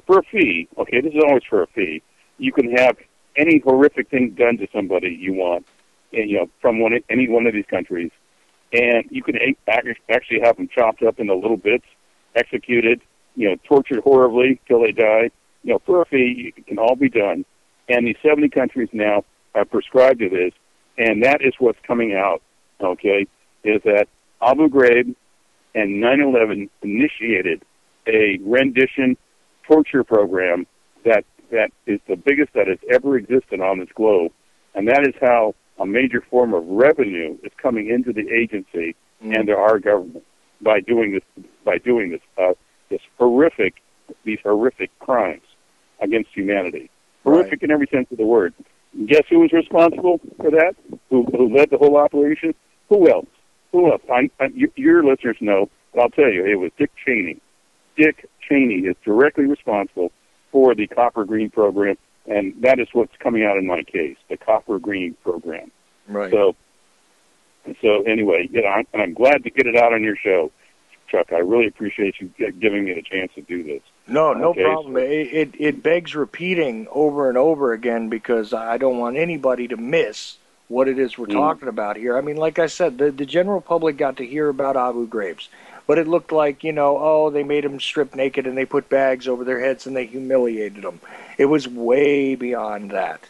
S4: for a fee, okay, this is always for a fee, you can have any horrific thing done to somebody you want, and, from any one of these countries, and you can actually have them chopped up into little bits, executed, tortured horribly till they die. For a fee, it can all be done. And these 70 countries now have prescribed to this, and that is what's coming out, okay, is that Abu Ghraib and 9/11 initiated a rendition torture program that is the biggest that has ever existed on this globe, and that is how a major form of revenue is coming into the agency and to our government by doing these horrific crimes against humanity. Horrific in every sense of the word. Guess who was responsible for that? Who led the whole operation? Who else? Your listeners know, but I'll tell you, it was Dick Cheney. Dick Cheney is directly responsible for the Copper Green program, and that is what's coming out in my case, the Copper Green program.
S1: Right.
S4: So anyway, I'm glad to get it out on your show, Chuck. I really appreciate you giving me the chance to do this.
S1: No problem. So, it begs repeating over and over again because I don't want anybody to miss what it is we're talking about here. I mean, like I said, the general public got to hear about Abu Ghraib's, but it looked like, they made them strip naked and they put bags over their heads and they humiliated them. It was way beyond that.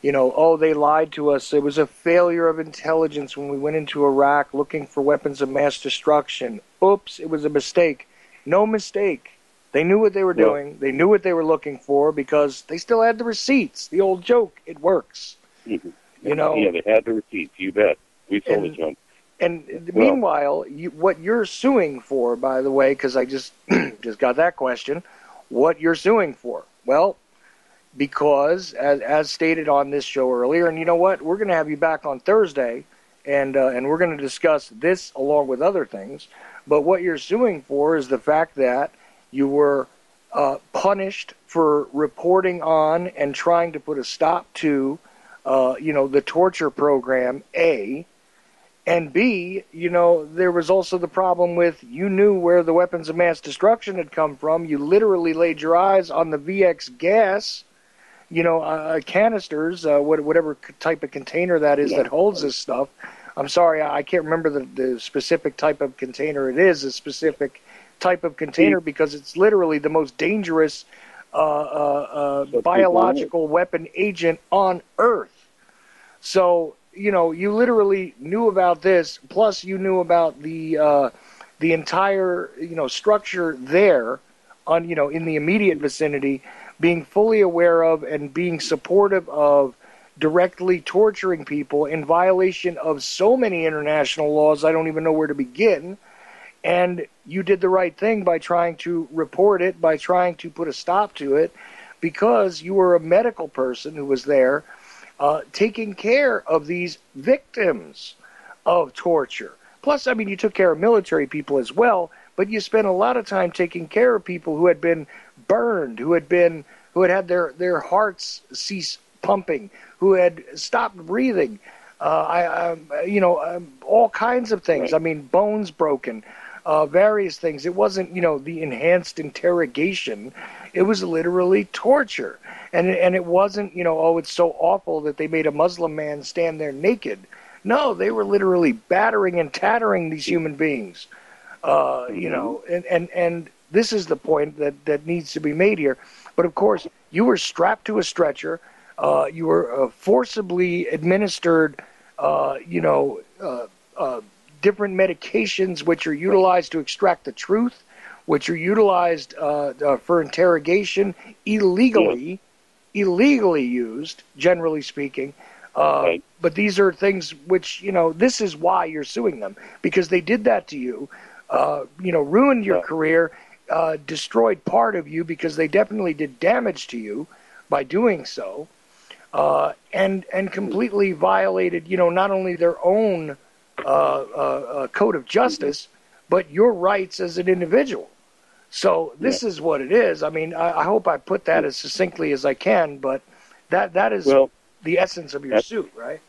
S1: They lied to us. It was a failure of intelligence when we went into Iraq looking for weapons of mass destruction. Oops, it was a mistake. No mistake. They knew what they were doing. They knew what they were looking for because they still had the receipts. The old joke, it works.
S4: Mm-hmm. Yeah, they had the receipts. You bet. We sold it to them.
S1: And meanwhile, what you're suing for, by the way, because I just got that question, what you're suing for? Well, because as stated on this show earlier, and you know what, we're going to have you back on Thursday, and we're going to discuss this along with other things. But what you're suing for is the fact that you were punished for reporting on and trying to put a stop to, the torture program, A. And B, there was also the problem with you knew where the weapons of mass destruction had come from. You literally laid your eyes on the VX gas, canisters, whatever type of container that is that holds this stuff. I'm sorry, I can't remember the specific type of container it is, a specific type of container, because it's literally the most dangerous biological weapon agent on Earth. So, you literally knew about this, plus you knew about the entire, structure there on, in the immediate vicinity, being fully aware of and being supportive of directly torturing people in violation of so many international laws, I don't even know where to begin. And you did the right thing by trying to report it, by trying to put a stop to it, because you were a medical person who was there taking care of these victims of torture. Plus, I mean, you took care of military people as well, but you spent a lot of time taking care of people who had been burned, who had had their hearts cease pumping, who had stopped breathing, all kinds of things. I mean, bones broken, various things. It wasn't, the enhanced interrogation. It was literally torture. And it wasn't, it's so awful that they made a Muslim man stand there naked. No, they were literally battering and tattering these human beings. And this is the point that needs to be made here. But of course, you were strapped to a stretcher. You were forcibly administered, different medications which are utilized to extract the truth, which are utilized for interrogation, illegally used, generally speaking. But these are things which, this is why you're suing them, because they did that to you, ruined your career, destroyed part of you, because they definitely did damage to you by doing so, and completely violated, not only their own code of justice, but your rights as an individual. So this is what it is. I mean, I hope I put that as succinctly as I can, but that is the essence of your suit, right?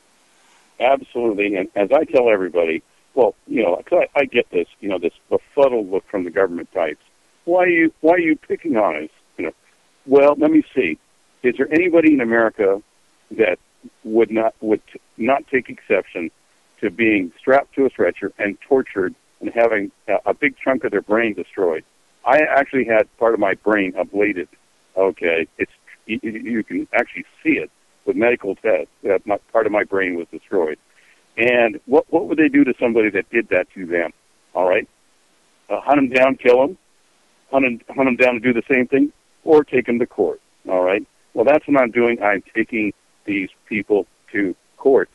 S4: Absolutely. And as I tell everybody, well, I get this, this befuddled look from the government types. Why are you picking on us? Well, let me see. Is there anybody in America that would not take exception to being strapped to a stretcher and tortured and having a big chunk of their brain destroyed? I actually had part of my brain ablated. Okay, you can actually see it with medical tests. Part of my brain was destroyed. And what would they do to somebody that did that to them? All right, hunt them down, kill them, hunt them down to do the same thing, or take them to court. All right. Well, that's what I'm doing. I'm taking these people to court.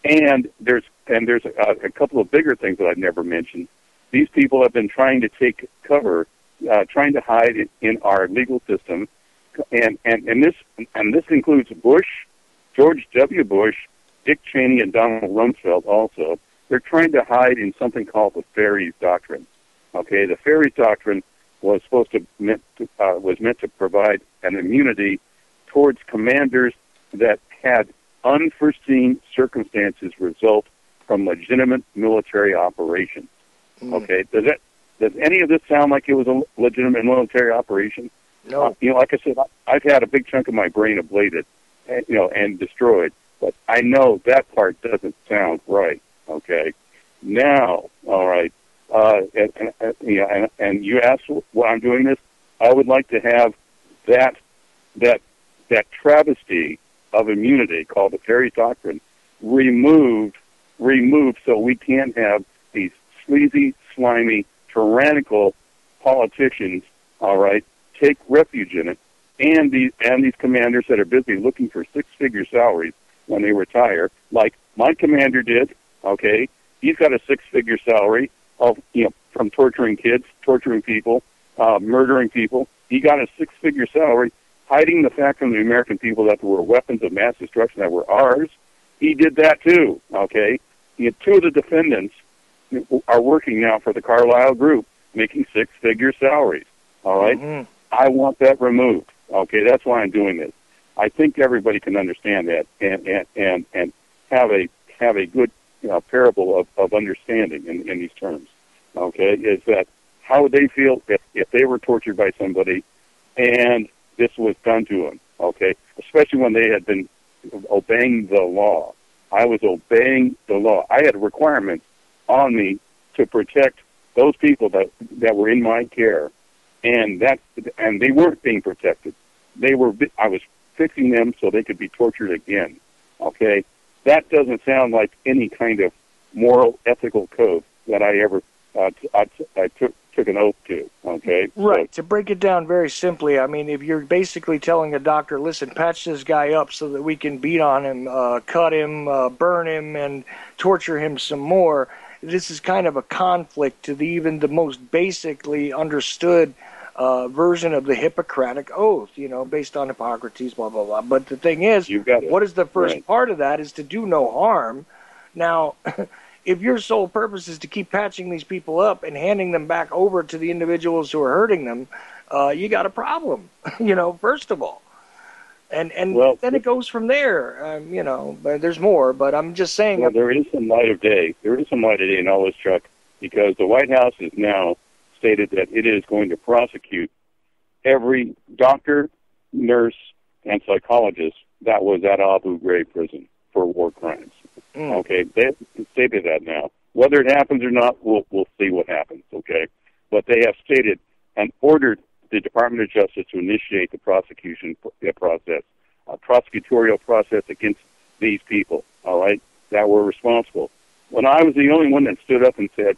S4: And there's a couple of bigger things that I've never mentioned. These people have been trying to take cover, trying to hide in our legal system, and this includes Bush, George W. Bush, Dick Cheney, and Donald Rumsfeld. Also, they're trying to hide in something called the Ferries Doctrine. Okay, the Ferries Doctrine was meant to provide an immunity towards commanders that had unforeseen circumstances result from legitimate military operations. Okay, does any of this sound like it was a legitimate military operation?
S1: No.
S4: Like I said, I've had a big chunk of my brain ablated, and destroyed. But I know that part doesn't sound right. Okay. Now, all right. And you asked why I'm doing this. I would like to have that travesty of immunity called the Perry Doctrine removed, so we can't have these sleazy, slimy, tyrannical politicians, all right, take refuge in it, and these commanders that are busy looking for six-figure salaries when they retire, like my commander did. Okay, he's got a six-figure salary of from torturing kids, torturing people, murdering people. He got a six-figure salary, hiding the fact from the American people that there were weapons of mass destruction that were ours. He did that too. Okay, two of the defendants are working now for the Carlyle Group, making six-figure salaries. All right,
S1: Mm-hmm.
S4: I want that removed. Okay, that's why I'm doing this. I think everybody can understand that and have a good parable of understanding in these terms. Okay, is that how would they feel if they were tortured by somebody and this was done to them? Okay, especially when they had been obeying the law. I was obeying the law. I had requirements on me to protect those people that were in my care, and they weren't being protected. I was fixing them so they could be tortured again. Okay, that doesn't sound like any kind of moral, ethical code that I ever I took an oath to. Okay,
S1: Right. To break it down very simply, I mean, if you're basically telling a doctor, listen, patch this guy up so that we can beat on him, cut him, burn him, and torture him some more, this is kind of a conflict to even the most basically understood version of the Hippocratic Oath, based on Hippocrates, blah, blah, blah. But the thing is,
S4: you got it.
S1: What is the first
S4: Right.
S1: part of that is to do no harm. Now, if your sole purpose is to keep patching these people up and handing them back over to the individuals who are hurting them, you got a problem, first of all. And then it goes from there, but there's more, but I'm just saying.
S4: Well, there is some light of day. There is some light of day in all this, Chuck, because the White House has now stated that it is going to prosecute every doctor, nurse, and psychologist that was at Abu Ghraib prison for war crimes. Okay, they stated that now. Whether it happens or not, we'll see what happens. Okay, but they have stated and ordered the Department of Justice to initiate the prosecution process, a prosecutorial process against these people. All right, that were responsible. When I was the only one that stood up and said,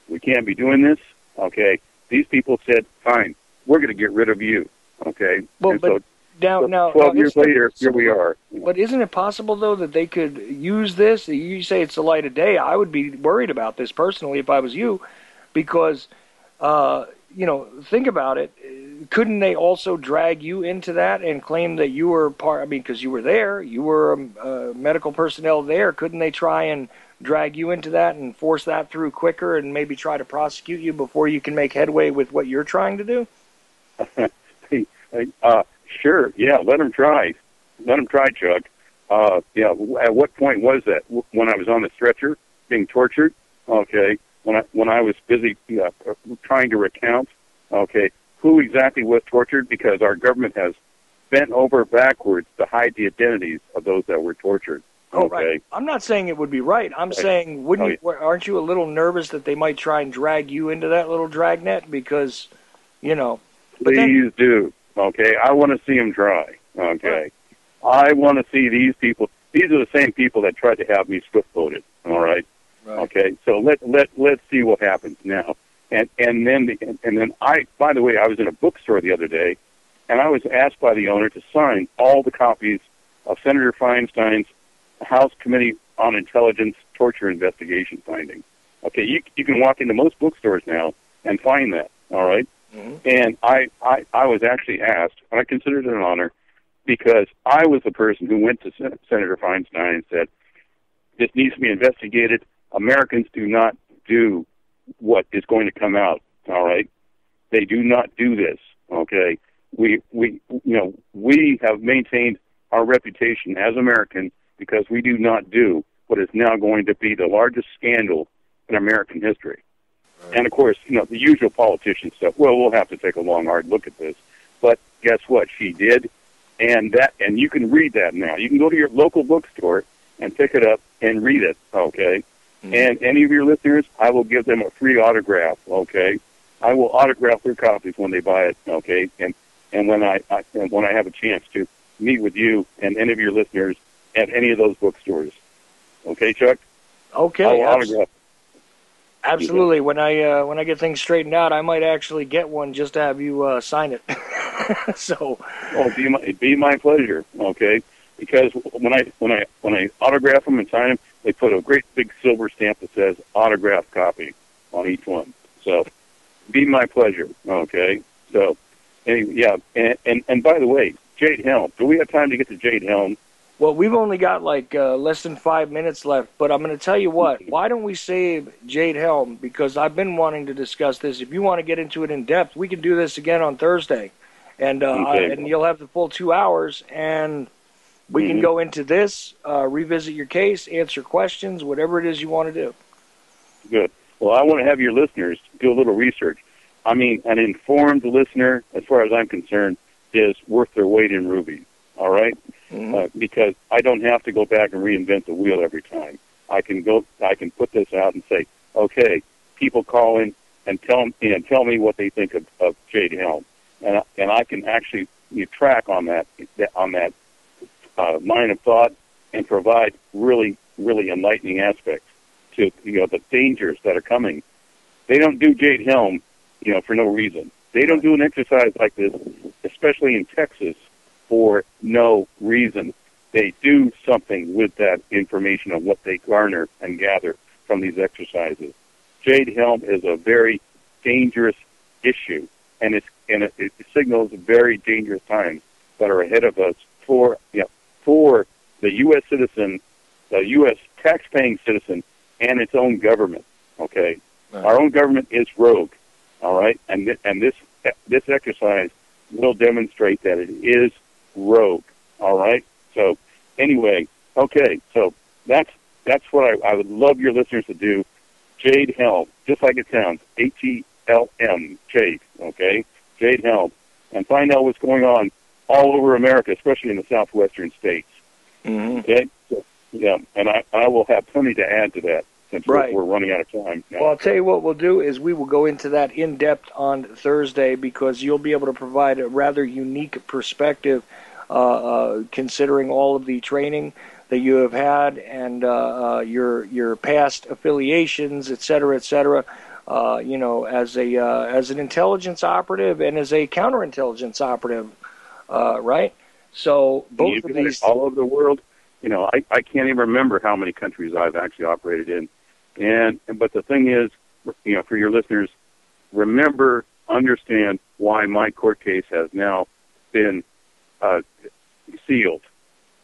S4: "We can't be doing this," okay, these people said, "Fine, we're going to get rid of you." Okay,
S1: well,
S4: and
S1: but now
S4: 12 years later, here we are.
S1: But isn't it possible, though, that they could use this? You say it's the light of day. I would be worried about this personally if I was you, because, think about it. Couldn't they also drag you into that and claim that you were part? I mean, because you were there, you were medical personnel there. Couldn't they try and drag you into that and force that through quicker and maybe try to prosecute you before you can make headway with what you're trying to do?
S4: Sure, yeah, let them try. Let them try, Chuck. At what point was that? When I was on the stretcher, being tortured? Okay. When I was busy trying to recount? Okay. Who exactly was tortured? Because our government has bent over backwards to hide the identities of those that were tortured.
S1: Oh,
S4: okay.
S1: right. I'm not saying it would be right. I'm saying, aren't you a little nervous that they might try and drag you into that little dragnet? Because,
S4: Please do. Okay, I want to see them try. Okay, I want to see these people. These are the same people that tried to have me swift voted. All right. Okay, so let's see what happens now. And then I, by the way, I was in a bookstore the other day, and I was asked by the owner to sign all the copies of Senator Feinstein's House Committee on Intelligence Torture Investigation findings. Okay, you can walk into most bookstores now and find that. All right. Mm-hmm. And I was actually asked, and I considered it an honor, because I was the person who went to Senator Feinstein and said, this needs to be investigated. Americans do not do what is going to come out, all right? They do not do this, okay? We have maintained our reputation as Americans because we do not do what is now going to be the largest scandal in American history. And, of course, the usual politician stuff. Well, we'll have to take a long, hard look at this. But guess what? She did. and you can read that now. You can go to your local bookstore and pick it up and read it. Okay, and any of your listeners, I will give them a free autograph. Okay, I will autograph their copies when they buy it. Okay, and when I have a chance to meet with you and any of your listeners at any of those bookstores. Okay, Chuck.
S1: Okay.
S4: I will autograph.
S1: Absolutely. When I get things straightened out, I might actually get one just to have you sign it. So.
S4: Oh, be my pleasure. Okay, because when I autograph them and sign them, they put a great big silver stamp that says autograph copy on each one. So, be my pleasure. Okay. So, anyway, yeah. And by the way, Jade Helm. Do we have time to get to Jade Helm?
S1: Well, we've only got like less than 5 minutes left, but I'm going to tell you what. Why don't we save Jade Helm? Because I've been wanting to discuss this. If you want to get into it in depth, we can do this again on Thursday, and and you'll have the full 2 hours, and we can go into this, revisit your case, answer questions, whatever it is you want to do.
S4: Good. Well, I want to have your listeners do a little research. I mean, an informed listener, as far as I'm concerned, is worth their weight in rubies. All right, because I don't have to go back and reinvent the wheel every time. I can put this out and say, okay, people call in and tell me what they think of Jade Helm, and I can actually track on that line of thought and provide really enlightening aspects to the dangers that are coming. They don't do Jade Helm, for no reason. They don't do an exercise like this, especially in Texas, for no reason. They do something with that information of what they garner and gather from these exercises. Jade Helm is a very dangerous issue, and it signals very dangerous times that are ahead of us for the U.S. citizen, the U.S. tax-paying citizen, and its own government. Okay, our own government is rogue. All right, and this exercise will demonstrate that it is rogue. All right. So anyway, okay. So that's what I would love your listeners to do. Jade Helm, just like it sounds, HELM, Jade. Okay, Jade Helm, and find out what's going on all over America, especially in the southwestern states. Okay. So, yeah, and I will have plenty to add to that since we're running out of time now.
S1: Well, I'll tell you what we'll do is we will go into that in depth on Thursday because you'll be able to provide a rather unique perspective. Considering all of the training that you have had and your past affiliations, et cetera, as an intelligence operative and as a counterintelligence operative, right? So both of these
S4: all over the world. I can't even remember how many countries I've actually operated in, but the thing is, for your listeners, remember, understand why my court case has now been sealed.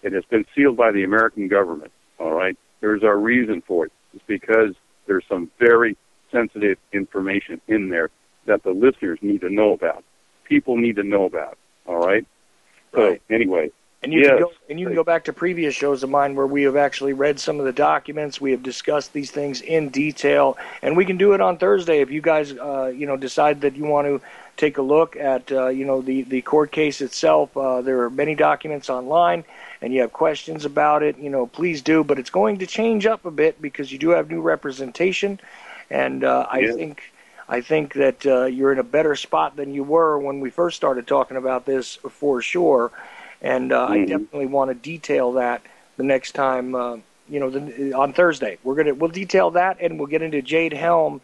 S4: It has been sealed by the American government. All right, there's a reason for it. It's because there's some very sensitive information in there that the listeners need to know about. People need to know about. All right. So anyway,
S1: and you can go back to previous shows of mine where we have actually read some of the documents. We have discussed these things in detail, and we can do it on Thursday if you guys decide that you want to take a look at the court case itself. There are many documents online, and you have questions about it. Please do. But it's going to change up a bit because you do have new representation, and I think that you're in a better spot than you were when we first started talking about this, for sure. And I definitely want to detail that the next time. On Thursday, we'll detail that, and we'll get into Jade Helm.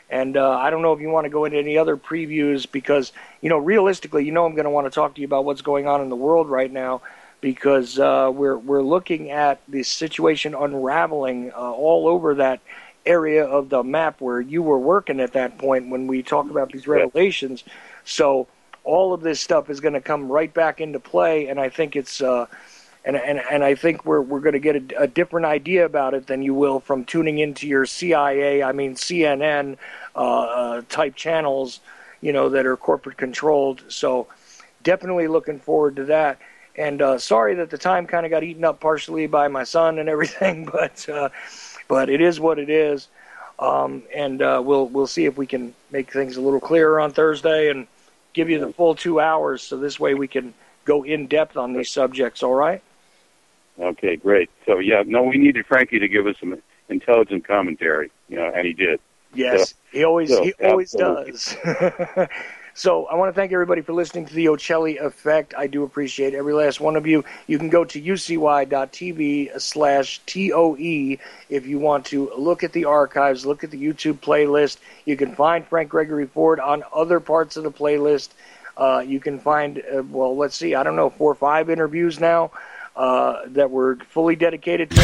S1: And I don't know if you want to go into any other previews because, realistically, I'm going to want to talk to you about what's going on in the world right now because we're looking at the situation unraveling all over that area of the map where you were working at that point when we talk about these revelations. So all of this stuff is going to come right back into play, and I think it's and I think we're going to get a different idea about it than you will from tuning into your CNN type channels, that are corporate controlled. So definitely looking forward to that. And sorry that the time kind of got eaten up partially by my son and everything, but it is what it is. And we'll see if we can make things a little clearer on Thursday and give you the full 2 hours, so this way we can go in depth on these subjects. All right.
S4: Okay, great. So yeah, no, we needed Frankie to give us some intelligent commentary, and he did.
S1: Yes, he always
S4: absolutely.
S1: does. So I want to thank everybody for listening to the Ochelli Effect. I do appreciate every last one of you. You can go to ucy.tv/TOE if you want to look at the archives, look at the YouTube playlist. You can find Frank Gregory Ford on other parts of the playlist. You can find, let's see, I don't know, 4 or 5 interviews now that were fully dedicated to